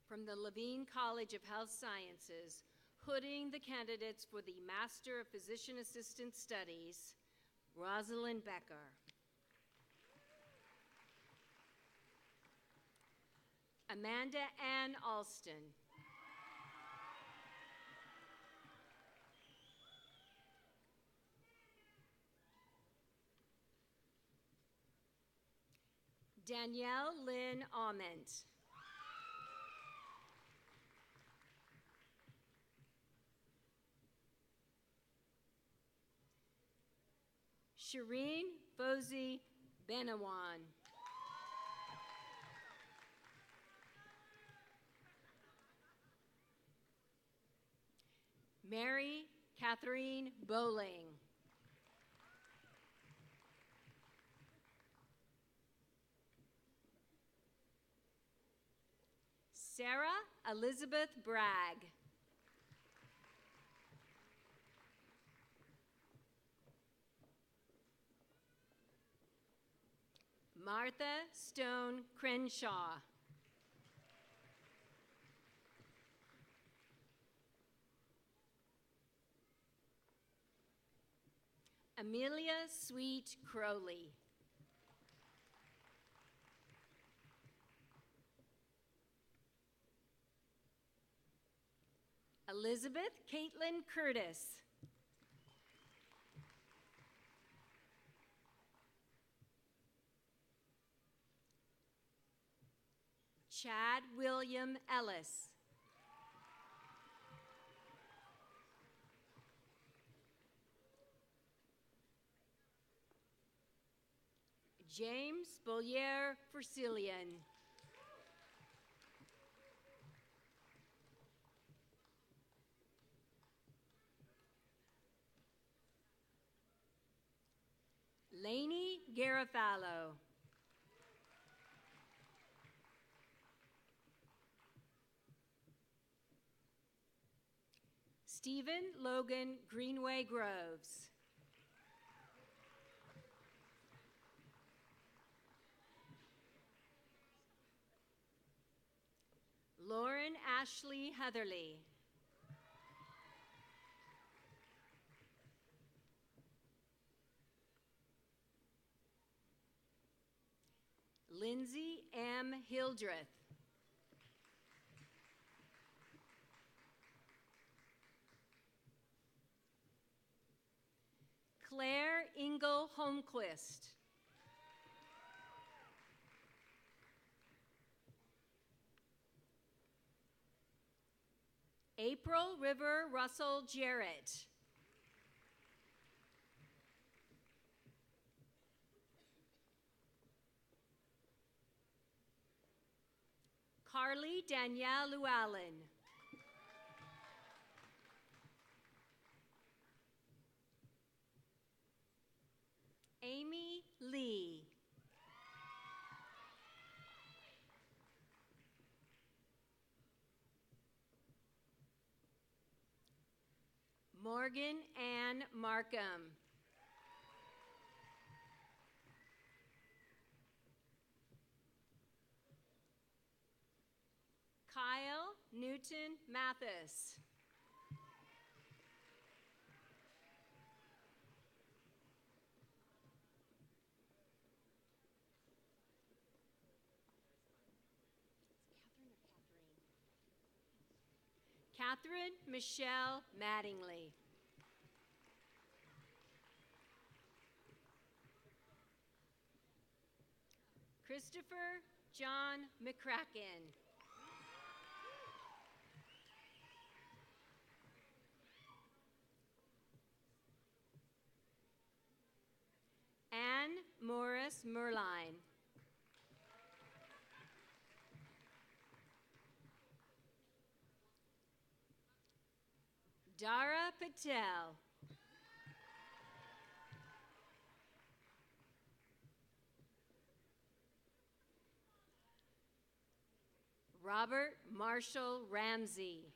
From the Levine College of Health Sciences, hooding the candidates for the Master of Physician Assistant Studies, Rosalind Becker. Amanda Ann Alston. Danielle Lynn Ament. Shireen Bozy Benawan. Mary Catherine Bowling. Sarah Elizabeth Bragg. Martha Stone Crenshaw. Amelia Sweet Crowley. Elizabeth Caitlin Curtis. Chad William Ellis. James Bollier Forcillian. Lainey Garofalo. Stephen Logan Greenway Groves. Lauren Ashley Heatherly. Lindsay M. Hildreth. Claire Ingle Holmquist. April River Russell Jarrett. Carly Danielle Llewellyn. Amy Lee. Morgan Ann Markham. Kyle Newton Mathis. Catherine Michelle Mattingly. Christopher John McCracken. Anne Morris Merline. Dara Patel. Robert Marshall Ramsey.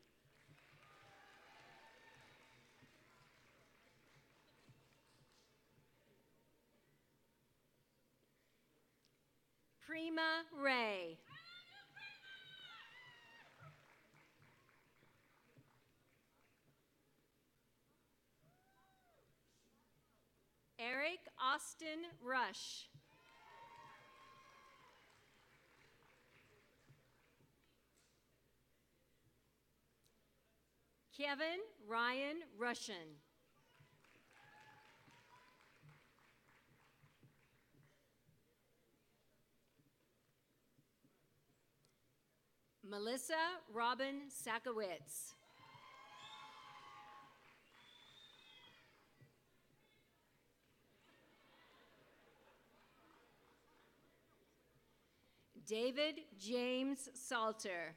Prima Ray. Eric Austin Rush. Kevin Ryan Russian. Melissa Robin Sakowitz. David James Salter.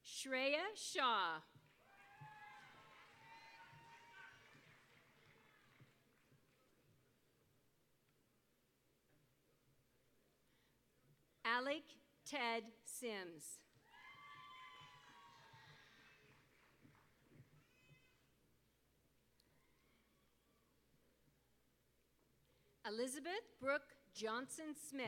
Shreya Shaw. Alec Ted Sims. Elizabeth Brooke Johnson Smith.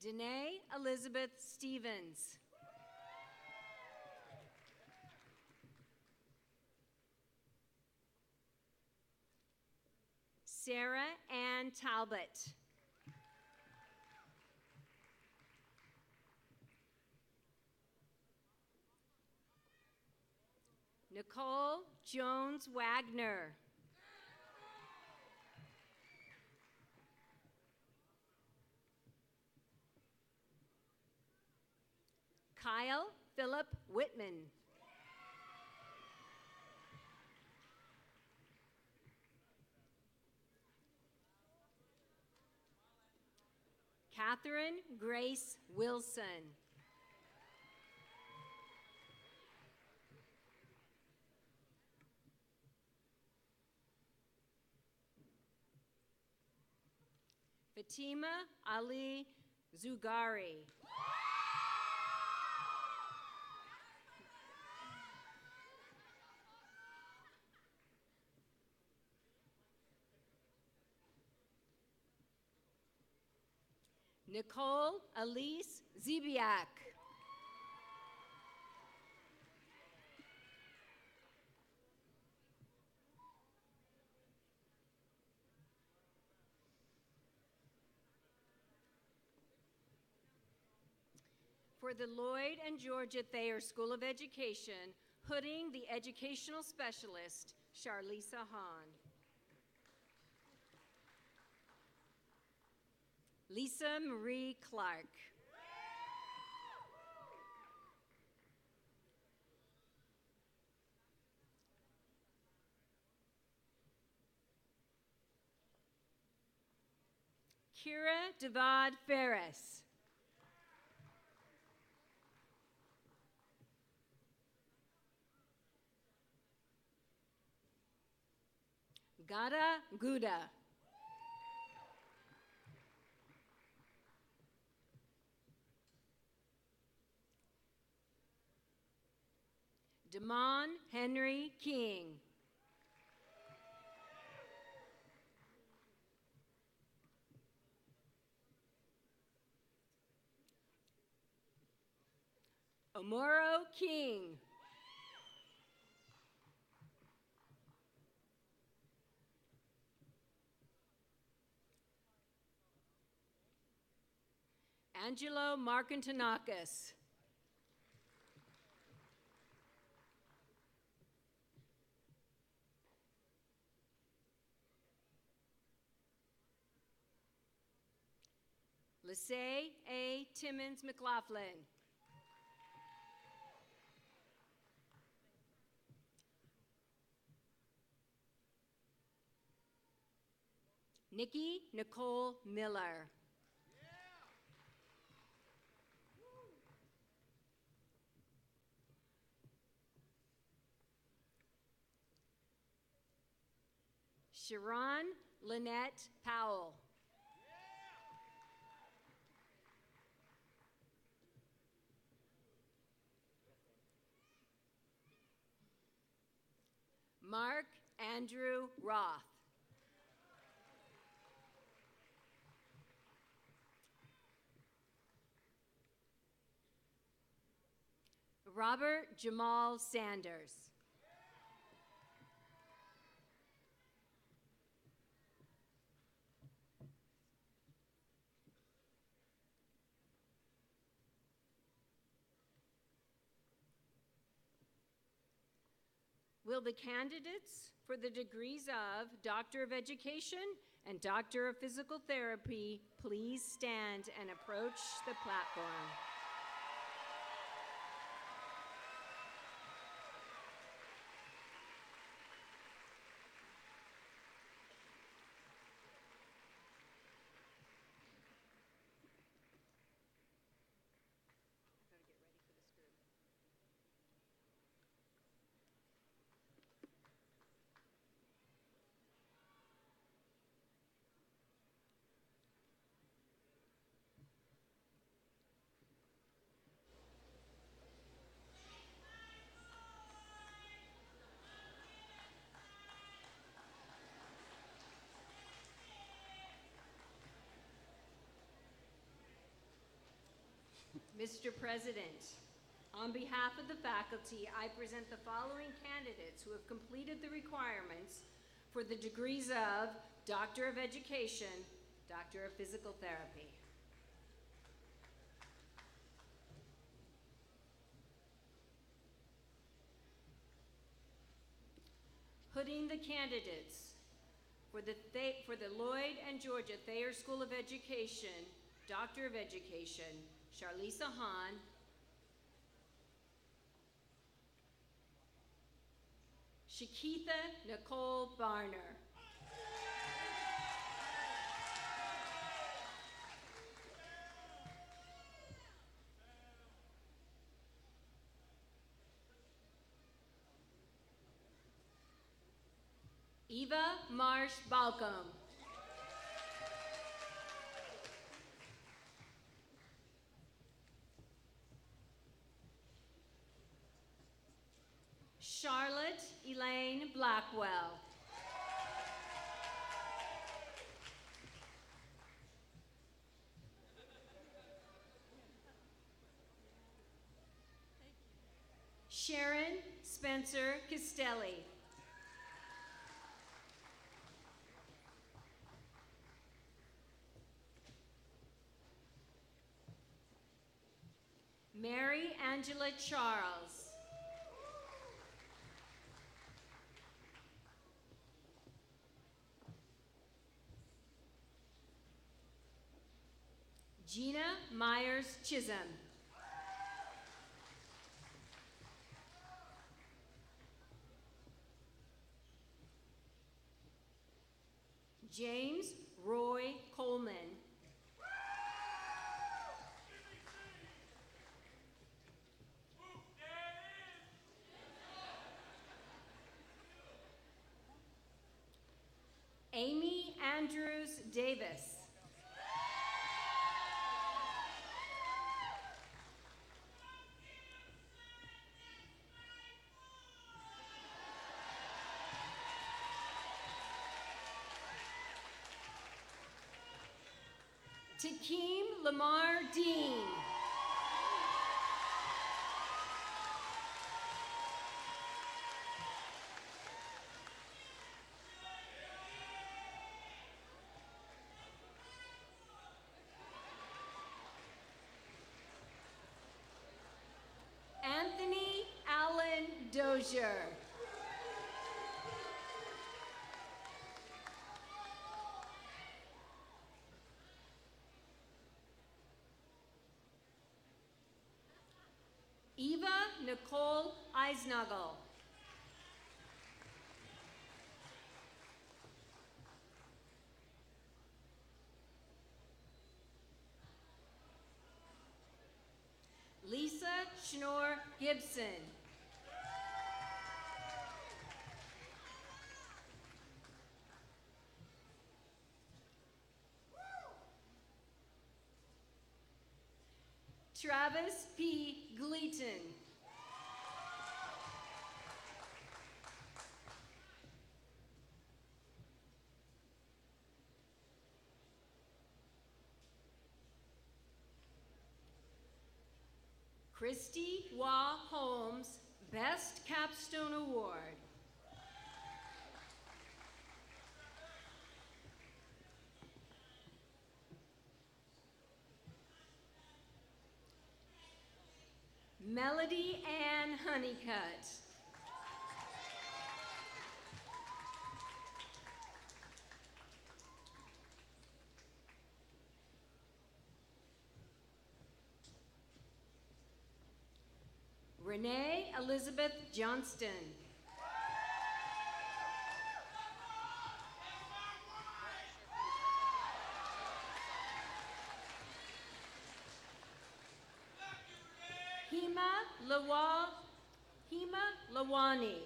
Danae Elizabeth Stevens. Sarah Ann Talbot. Nicole Jones Wagner. Kyle Philip Whitman. Catherine Grace Wilson. Fatima Ali Zugari. Nicole Elise Zibiak. For the Lloyd and Georgia Thayer School of Education, hooding the educational specialist, Charlisa Hahn. Lisa Marie Clark. Kira Devad Ferris. Gada Guda. Damon Henry King. Omoro King. Angelo Markantanakis. Lissay A. Timmons McLaughlin. Nikki Nicole Miller. Sharon Lynette Powell. Mark Andrew Roth. Robert Jamal Sanders. Will the candidates for the degrees of Doctor of Education and Doctor of Physical Therapy please stand and approach the platform? Mr. President, on behalf of the faculty, I present the following candidates who have completed the requirements for the degrees of Doctor of Education, Doctor of Physical Therapy. Putting the candidates for the Lloyd and Georgia Thayer School of Education, Doctor of Education, Charlisa Hahn, Shakitha Nicole Barner. Eva Marsh Balcom. Charlotte Elaine Blackwell. Sharon Spencer Castelli. Mary Angela Charles. Gina Myers Chisholm. James Roy Coleman. Amy Andrews Davis. Takeem Lamar Dean. Anthony Allen Dozier. Eva Nicole Eisnagel. Lisa Schnorr Gibson. Travis P. Gleaton. Christy Wah Holmes, Best Capstone Award. Melody Ann Honeycutt. Renee Elizabeth Johnston. Hema Lawani.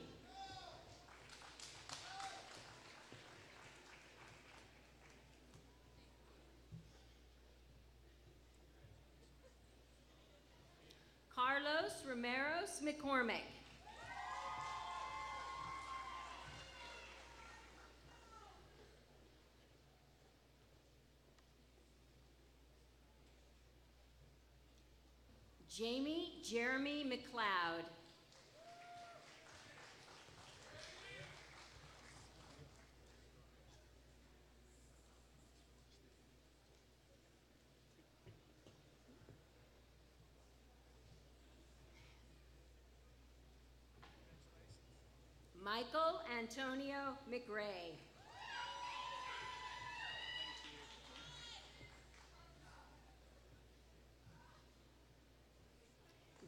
Carlos Romeros McCormick. Jamie Jeremy McLeod. Michael Antonio McRae.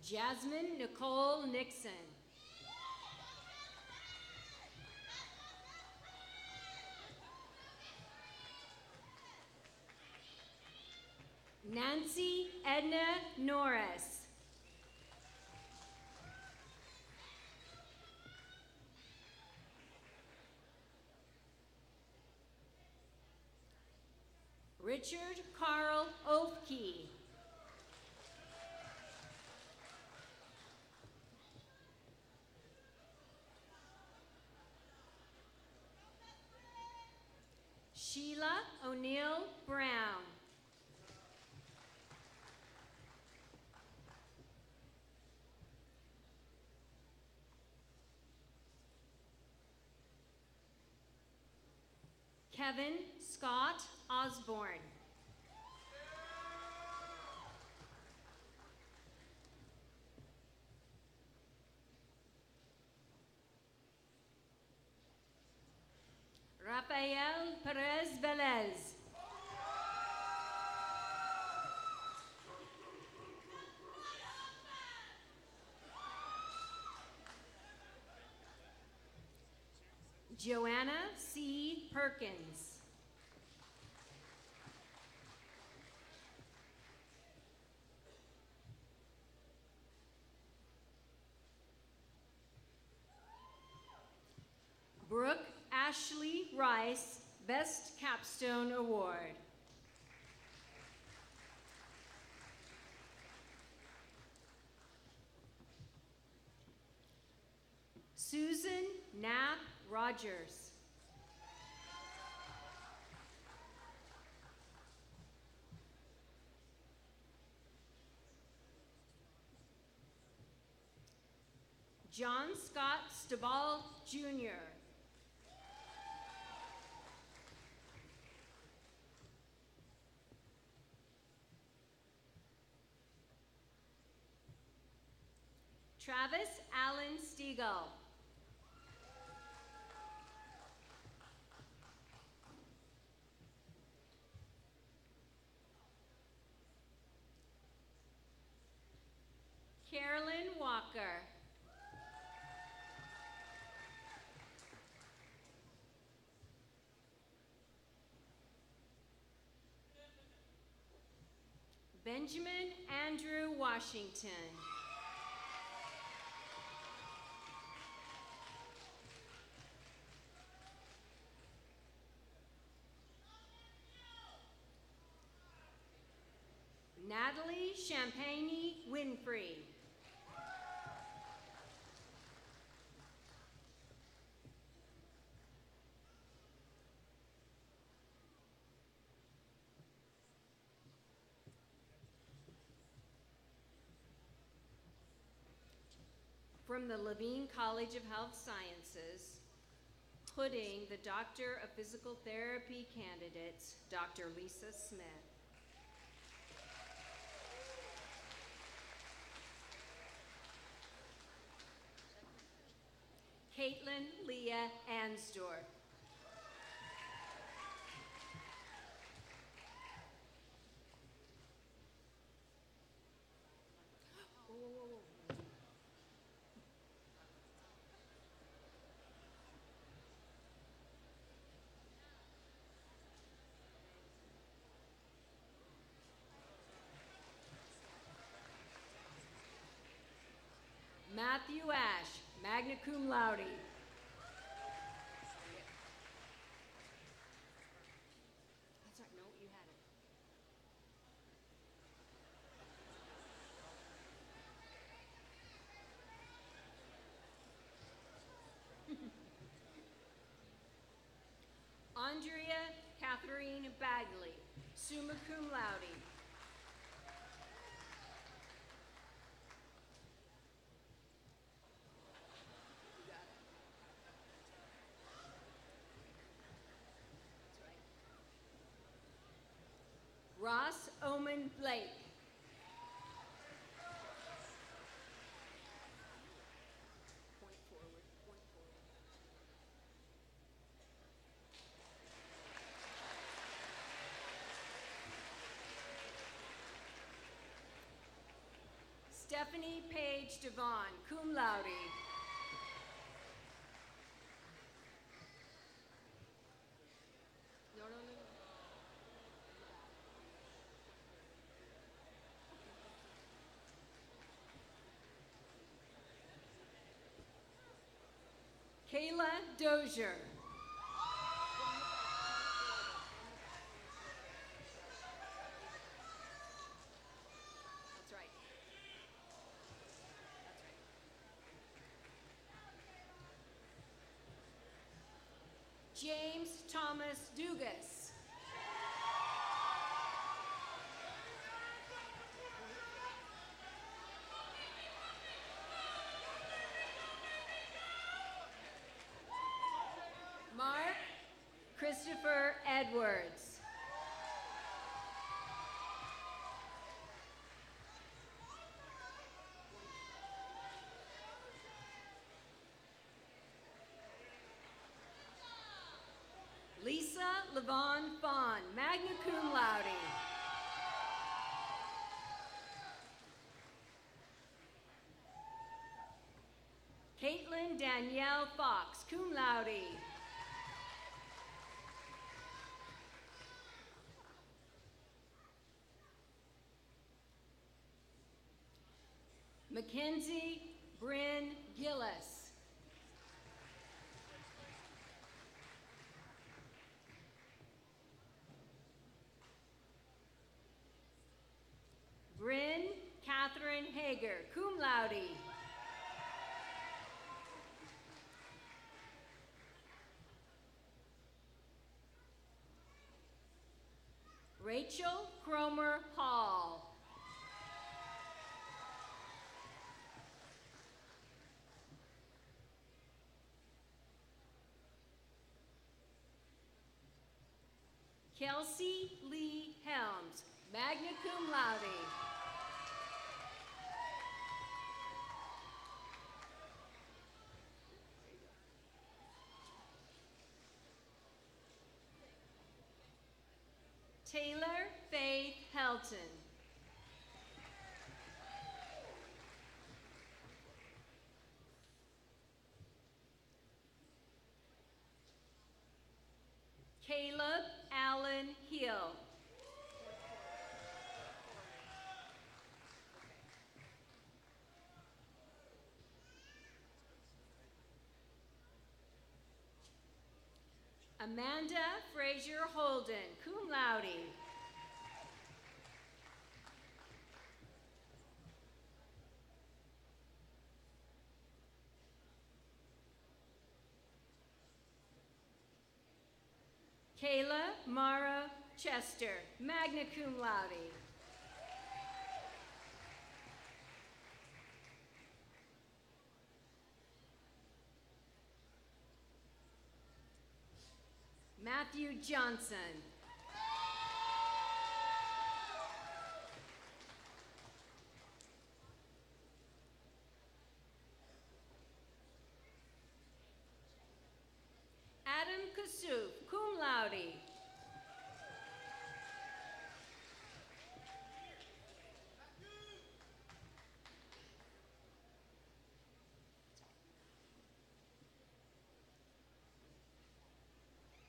Jasmine Nicole Nixon. Nancy Edna Norris. Richard Carl Oakey. Sheila O'Neill Brown. Kevin Scott Osborne. Rafael Perez Velez. Joanna C. Perkins. Brooke Ashley Rice, Best Capstone Award. Susan Knapp Rogers. John Scott Staball Jr. Travis Allen Stiegel. Carolyn Walker. Benjamin Andrew Washington. Natalie Champagne Winfrey. From the Levine College of Health Sciences, putting the Doctor of Physical Therapy candidate, Dr. Lisa Smith. Caitlin Leah Ansdorf. Matthew Ash, magna cum laude. That's right, no, you had it. Andrea Catherine Bagley, summa cum laude. Blake. Point forward, point forward. Stephanie Page Devon, cum laude. No, no, no, no. Kayla Dozier. That's right. That's right. James Thomas Dugas. Mark Christopher Edwards. Lisa Levon Fawn, magna cum laude. Caitlin Danielle Fox, cum laude. Mackenzie Bryn Gillis. Bryn Catherine Hager, cum laude. Rachel Cromer Hall. Kelsey Lee Helms, magna cum laude. Taylor Faith Helton. Caleb Allen Hill. Amanda Frazier Holden, cum laude. Kayla Mara Chester, magna cum laude. Matthew Johnson. Adam Kasuf, cum laude.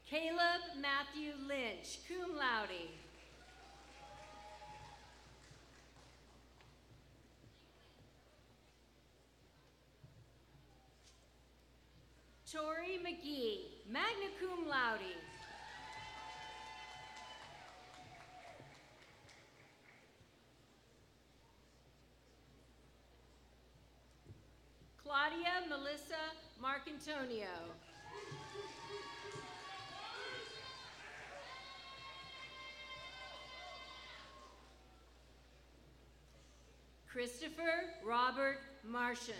Caleb Matthew Lynch, cum laude. Tori McGee, magna cum laude. Claudia Melissa Marcantonio. Christopher Robert Martian.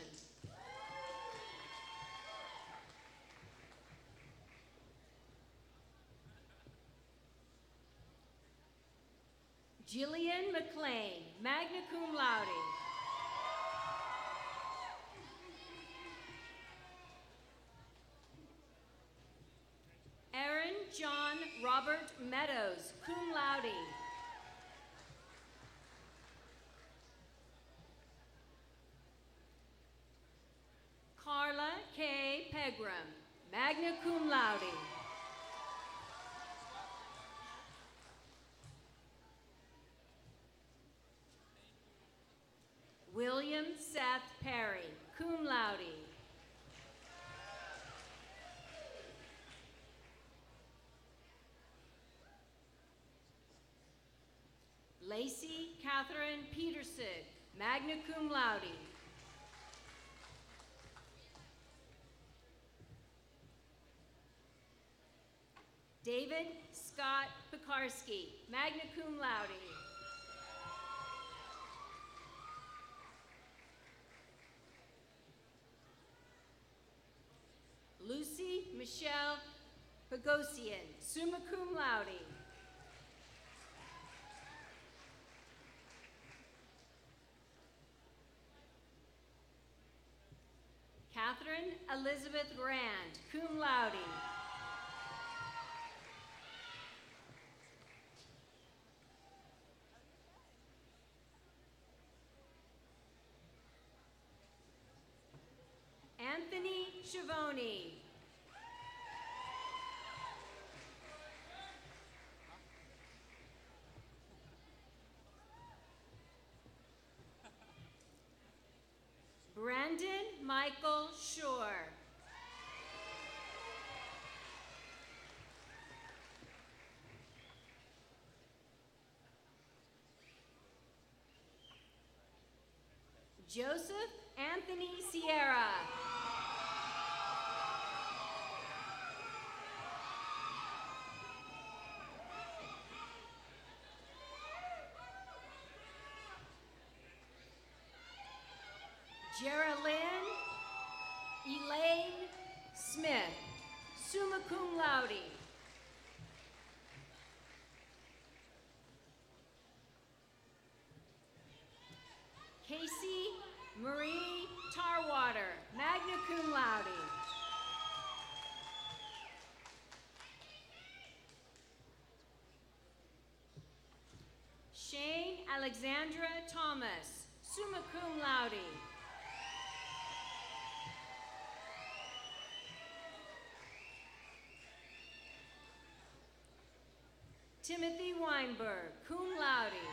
Jillian McLean, magna cum laude. Aaron John Robert Meadows, cum laude. Carla K. Pegram, magna cum laude. William Seth Perry, cum laude. Lacey Catherine Peterson, magna cum laude. David Scott Pekarsky, magna cum laude. Lucy Michelle Pagosian, summa cum laude. Catherine Elizabeth Rand, cum laude. Anthony Schiavone. Brandon Michael Shore. Joseph Anthony Sierra. Geraldine Elaine Smith, summa cum laude. Casey Marie Tarwater, magna cum laude. Shane Alexandra Thomas, summa cum laude. Timothy Weinberg, cum laude.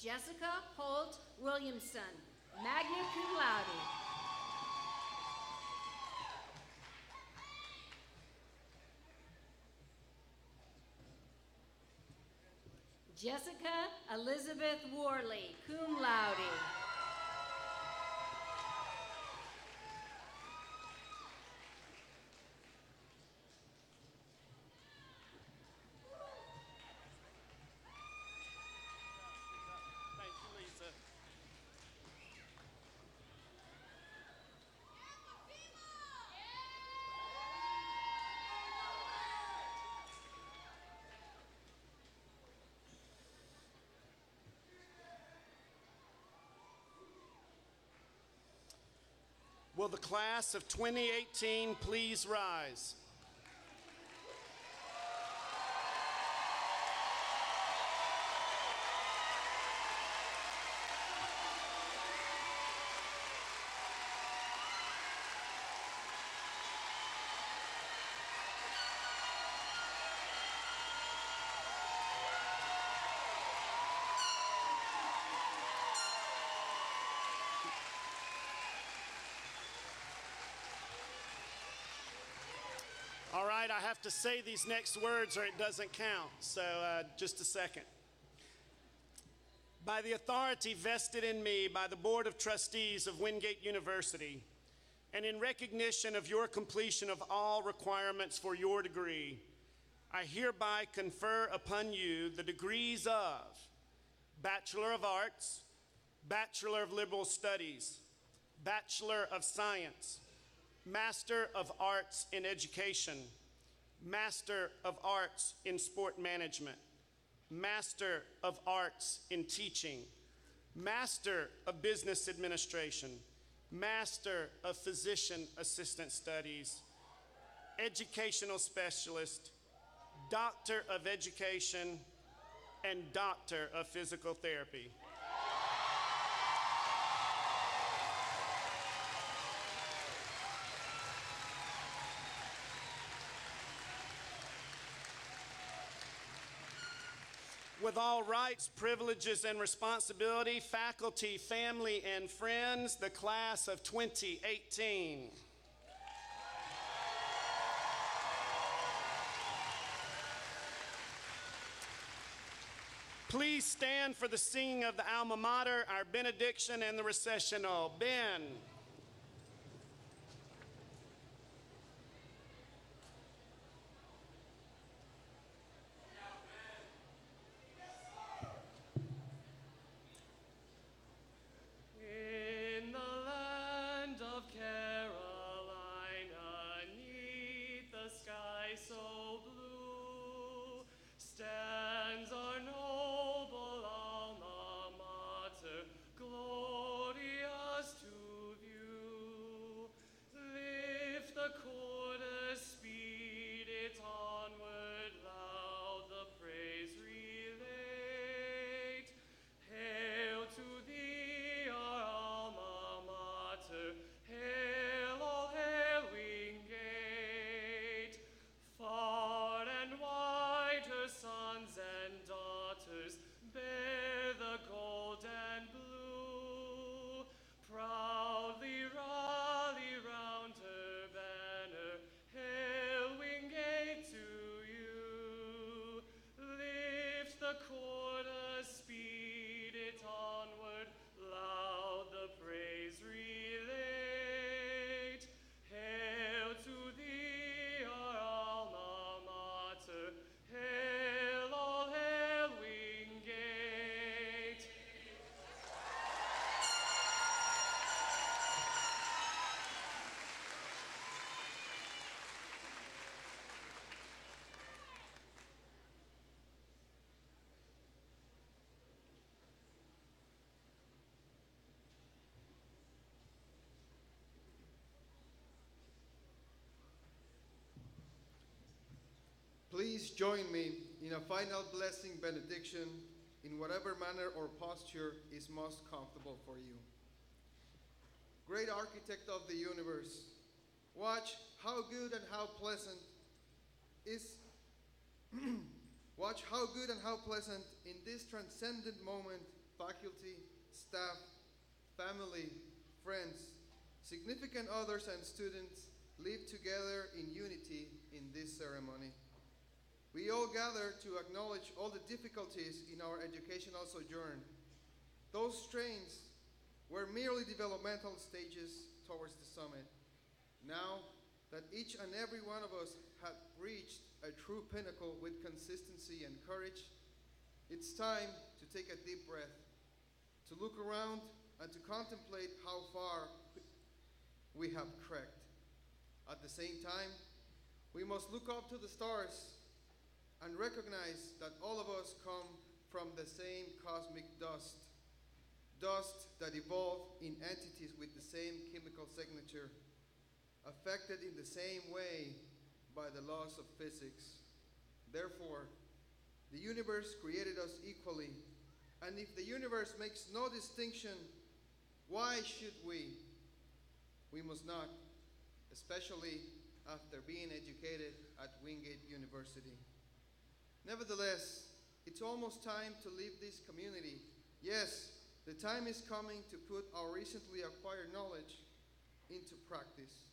Jessica Holt Williamson, magna cum laude. Jessica Elizabeth Worley, cum laude. Thank you, Lisa. Will the class of 2018 please rise? All right, I have to say these next words or it doesn't count, so just a second. By the authority vested in me by the Board of Trustees of Wingate University, and in recognition of your completion of all requirements for your degree, I hereby confer upon you the degrees of Bachelor of Arts, Bachelor of Liberal Studies, Bachelor of Science, Master of Arts in Education, Master of Arts in Sport Management, Master of Arts in Teaching, Master of Business Administration, Master of Physician Assistant Studies, Educational Specialist, Doctor of Education, and Doctor of Physical Therapy. With all rights, privileges, and responsibility, faculty, family, and friends, the class of 2018. Please stand for the singing of the alma mater, our benediction, and the recessional. Ben. In the land of Carolina, 'neath the sky so blue, stands our noble alma mater, glorious to view. Lift the chorus, speed it onward, loud the praise relate. Hail to thee, our alma mater, hail, all hail, Wingate. Far and wide her sons and daughters bear the gold and blue. Proudly rally round her banner, hail, Wingate, to you. Lift the chorus, speed it onward, loud the praise relate. Hail to thee, our alma mater, hail, all hail, Wingate. Please join me in a final blessing benediction in whatever manner or posture is most comfortable for you. Great architect of the universe, watch how good and how pleasant is watch how good and how pleasant in this transcendent moment faculty, staff, family, friends, significant others and students live together in unity in this ceremony. We all gather to acknowledge all the difficulties in our educational sojourn. Those strains were merely developmental stages towards the summit. Now that each and every one of us had reached a true pinnacle with consistency and courage, it's time to take a deep breath, to look around and to contemplate how far we have trekked. At the same time, we must look up to the stars and recognize that all of us come from the same cosmic dust that evolved in entities with the same chemical signature, affected in the same way by the laws of physics. Therefore, the universe created us equally, and if the universe makes no distinction, why should we? We must not, especially after being educated at Wingate University. Nevertheless, it's almost time to leave this community. Yes, the time is coming to put our recently acquired knowledge into practice.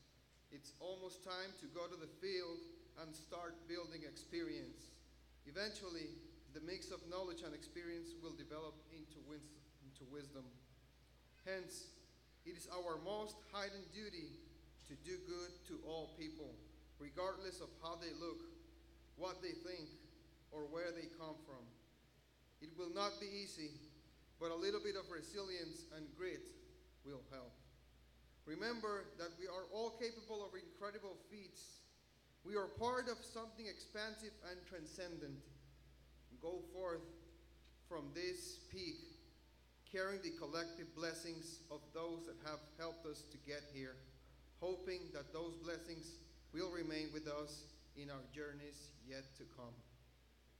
It's almost time to go to the field and start building experience. Eventually, the mix of knowledge and experience will develop into wisdom. Hence, it is our most heightened duty to do good to all people, regardless of how they look, what they think, or where they come from. It will not be easy, but a little bit of resilience and grit will help. Remember that we are all capable of incredible feats. We are part of something expansive and transcendent. Go forth from this peak, carrying the collective blessings of those that have helped us to get here, hoping that those blessings will remain with us in our journeys yet to come.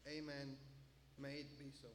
Amen. May it be so.